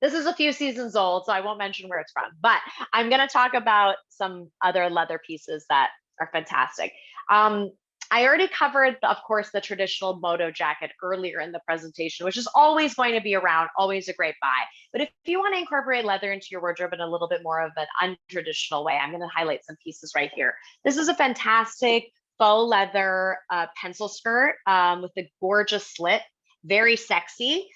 This is a few seasons old, so I won't mention where it's from, but I'm going to talk about some other leather pieces that are fantastic. I already covered, of course, the traditional moto jacket earlier in the presentation, which is always going to be around, always a great buy. But if you want to incorporate leather into your wardrobe in a little bit more of an untraditional way, I'm going to highlight some pieces right here. This is a fantastic faux leather pencil skirt with a gorgeous slit, very sexy.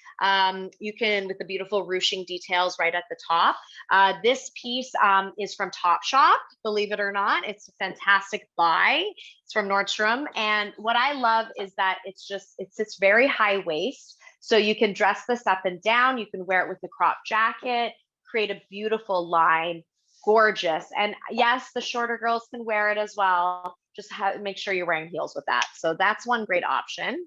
You can, with the beautiful ruching details right at the top. This piece is from Topshop, believe it or not. It's a fantastic buy. It's from Nordstrom. And what I love is that it sits very high waist. So you can dress this up and down. You can wear it with the crop jacket, create a beautiful line, gorgeous. And yes, the shorter girls can wear it as well. Just make sure you're wearing heels with that. So that's one great option.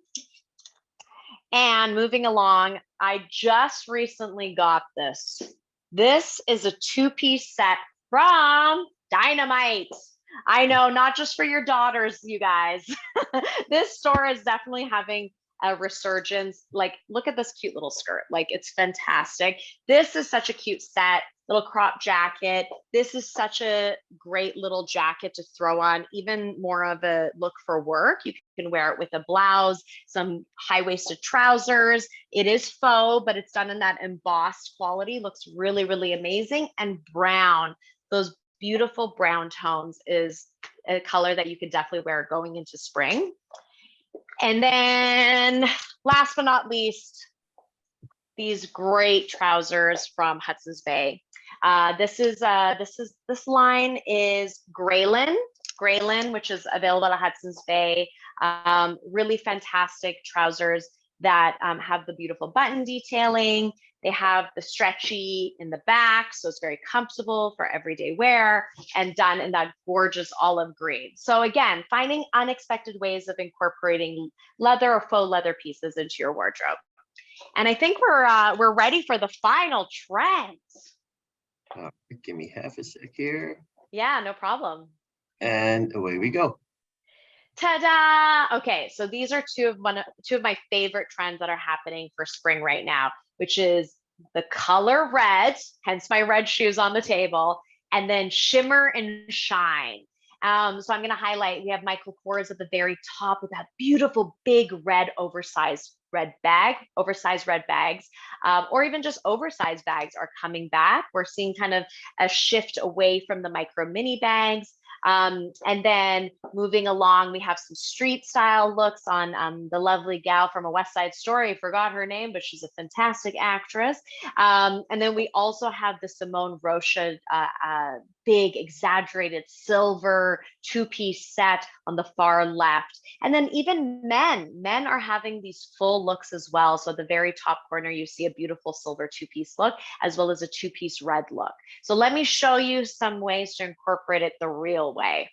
And moving along, I just recently got this. This is a two-piece set from Dynamite. I know, not just for your daughters, you guys. This store is definitely having a resurgence. Like, look at this cute little skirt. Like, it's fantastic. This is such a cute set. Little crop jacket. This is such a great little jacket to throw on, even more of a look for work. You can wear it with a blouse, some high-waisted trousers. It is faux, but it's done in that embossed quality. Looks really, really amazing. And brown, those beautiful brown tones is a color that you could definitely wear going into spring. And then last but not least, these great trousers from Hudson's Bay. This line is Graylin, which is available at Hudson's Bay. Really fantastic trousers that have the beautiful button detailing. They have the stretchy in the back, so it's very comfortable for everyday wear, and done in that gorgeous olive green. So again, finding unexpected ways of incorporating leather or faux leather pieces into your wardrobe. And I think we're ready for the final trend. Give me half a sec here. Yeah, no problem. And away we go. Ta-da! Okay, so these are two of my favorite trends that are happening for spring right now, which is the color red, hence my red shoes on the table, and then shimmer and shine. So I'm going to highlight, we have Michael Kors at the very top with that beautiful big red oversized red bags, or even just oversized bags are coming back. We're seeing kind of a shift away from the micro mini bags. And then moving along, we have some street style looks on the lovely gal from A West Side Story. Forgot her name, but she's a fantastic actress. And then we also have the Simone Rocha big exaggerated silver two-piece set on the far left. And then even men are having these full looks as well. So at the very top corner, you see a beautiful silver two-piece look, as well as a two-piece red look. So let me show you some ways to incorporate it the real way.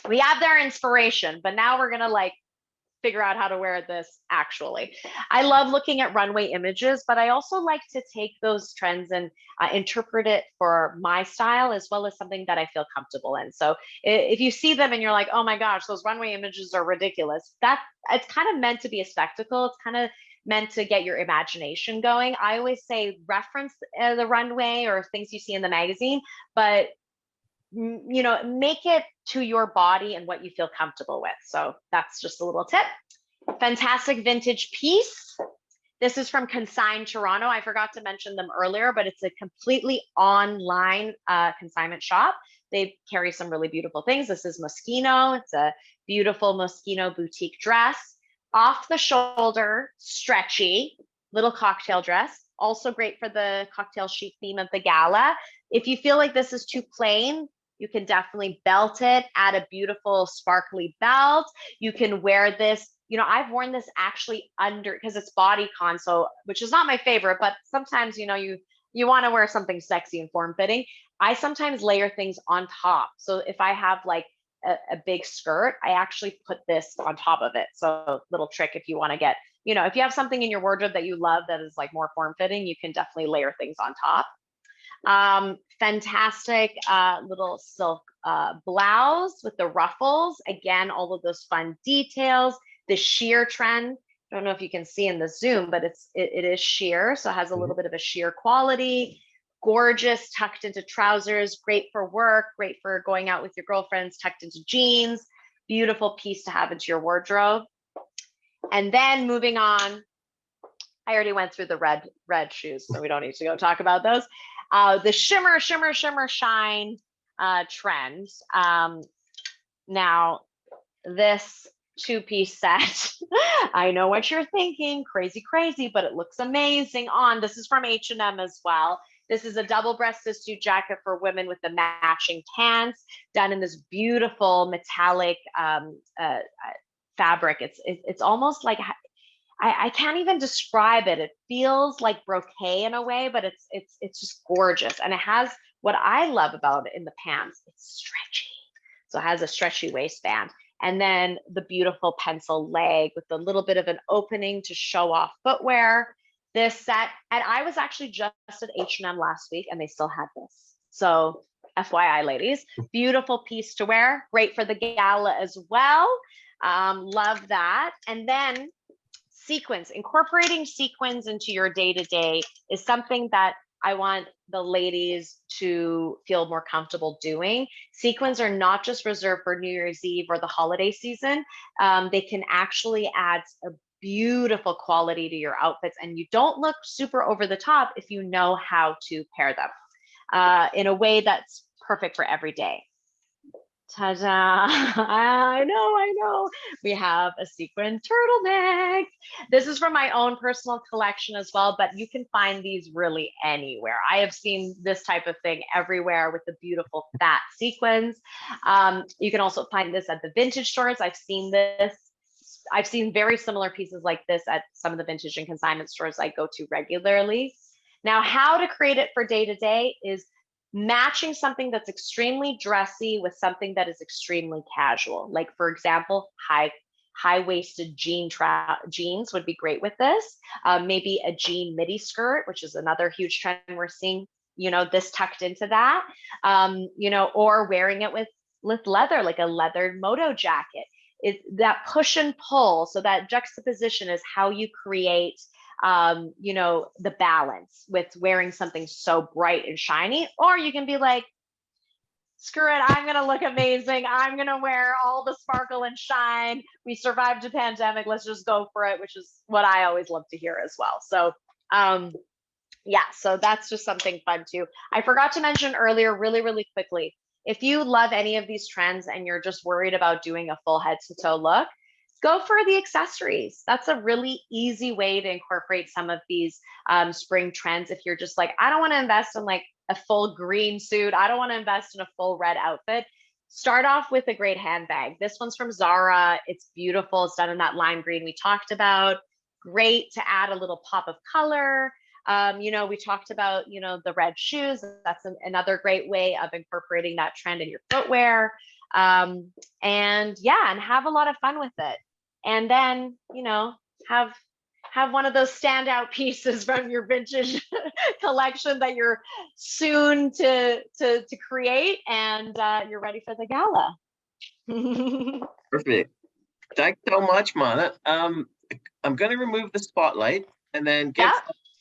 We have their inspiration, but now we're gonna figure out how to wear this actually. I love looking at runway images, but I also like to take those trends and interpret it for my style, as well as something that I feel comfortable in. So if you see them and you're like, oh my gosh, those runway images are ridiculous, it's kind of meant to be a spectacle. It's kind of meant to get your imagination going. I always say reference the runway or things you see in the magazine, but make it to your body and what you feel comfortable with. So that's just a little tip. Fantastic vintage piece. This is from Consign Toronto. I forgot to mention them earlier, but it's a completely online consignment shop. They carry some really beautiful things. This is Moschino. It's a beautiful Moschino boutique dress. Off the shoulder, stretchy, little cocktail dress. Also great for the cocktail chic theme of the gala. If you feel like this is too plain, You can definitely belt it, add a beautiful sparkly belt. You can wear this, you know, I've worn this actually under, because it's bodycon, so, which is not my favorite, but sometimes, you know, you want to wear something sexy and form fitting. I sometimes layer things on top. So if I have like a big skirt, I actually put this on top of it. So little trick if you want to get, you know, if you have something in your wardrobe that you love that is like more form fitting, you can definitely layer things on top. Fantastic little silk blouse with the ruffles. Again, all of those fun details. The sheer trend. I don't know if you can see in the zoom, but it is sheer, so it has a little bit of a sheer quality. Gorgeous, tucked into trousers, great for work, great for going out with your girlfriends, tucked into jeans. Beautiful piece to have into your wardrobe. And then moving on, I already went through the red shoes, so we don't need to go talk about those. The shimmer, shimmer, shimmer, shine trend. Now, this two-piece set, I know what you're thinking, crazy, crazy, but it looks amazing on. This is from H&M as well. This is a double-breasted suit jacket for women with the matching pants, done in this beautiful metallic fabric. It's almost like, I can't even describe it. It feels like brocade in a way, but it's just gorgeous. And it has, what I love about it in the pants, it's stretchy. So it has a stretchy waistband. And then the beautiful pencil leg with a little bit of an opening to show off footwear. This set, and I was actually just at H&M last week and they still had this. So FYI, ladies, beautiful piece to wear. Great for the gala as well. Love that. And then sequins, incorporating sequins into your day-to-day is something that I want the ladies to feel more comfortable doing. Sequins are not just reserved for New Year's Eve or the holiday season. They can actually add a beautiful quality to your outfits, and you don't look super over the top if you know how to pair them in a way that's perfect for every day. Ta-da! I know. We have a sequin turtleneck. This is from my own personal collection as well, but you can find these really anywhere. I have seen this type of thing everywhere with the beautiful fat sequins. You can also find this at the vintage stores. I've seen very similar pieces like this at some of the vintage and consignment stores I go to regularly. Now, how to create it for day to day is matching something that's extremely dressy with something that is extremely casual. Like, for example, high-waisted jeans would be great with this. Maybe a jean midi skirt, which is another huge trend we're seeing, you know, this tucked into that, you know, or wearing it with leather, like a leather moto jacket. It's that push and pull. So that juxtaposition is how you create you know, the balance with wearing something so bright and shiny. Or you can be like, screw it, I'm gonna look amazing, I'm gonna wear all the sparkle and shine, we survived a pandemic, let's just go for it, which is what I always love to hear as well. So yeah, so that's just something fun too. I forgot to mention earlier, really quickly, if you love any of these trends and you're just worried about doing a full head to toe look, go for the accessories. That's a really easy way to incorporate some of these spring trends. If you're just like, I don't want to invest in like a full green suit, I don't want to invest in a full red outfit, start off with a great handbag. This one's from Zara. It's beautiful. It's done in that lime green we talked about. Great to add a little pop of color. You know, we talked about, you know, the red shoes. That's another great way of incorporating that trend in your footwear. And yeah, and have a lot of fun with it. And then, you know, have one of those standout pieces from your vintage collection that you're soon to create, and you're ready for the gala. Perfect. Thanks so much, Mana. I'm going to remove the spotlight and then give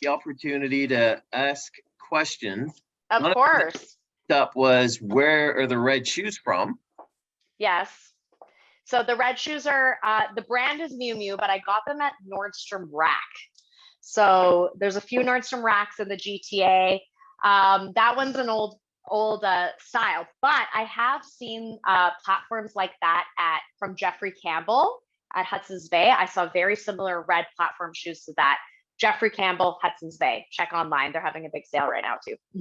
the opportunity to ask questions. Of course. Up was, where are the red shoes from? Yes. So the red shoes are, the brand is Miu Miu, but I got them at Nordstrom Rack. So there's a few Nordstrom Racks in the GTA. That one's an old style, but I have seen platforms like that from Jeffrey Campbell at Hudson's Bay. I saw very similar red platform shoes to that. Jeffrey Campbell, Hudson's Bay. Check online. They're having a big sale right now too.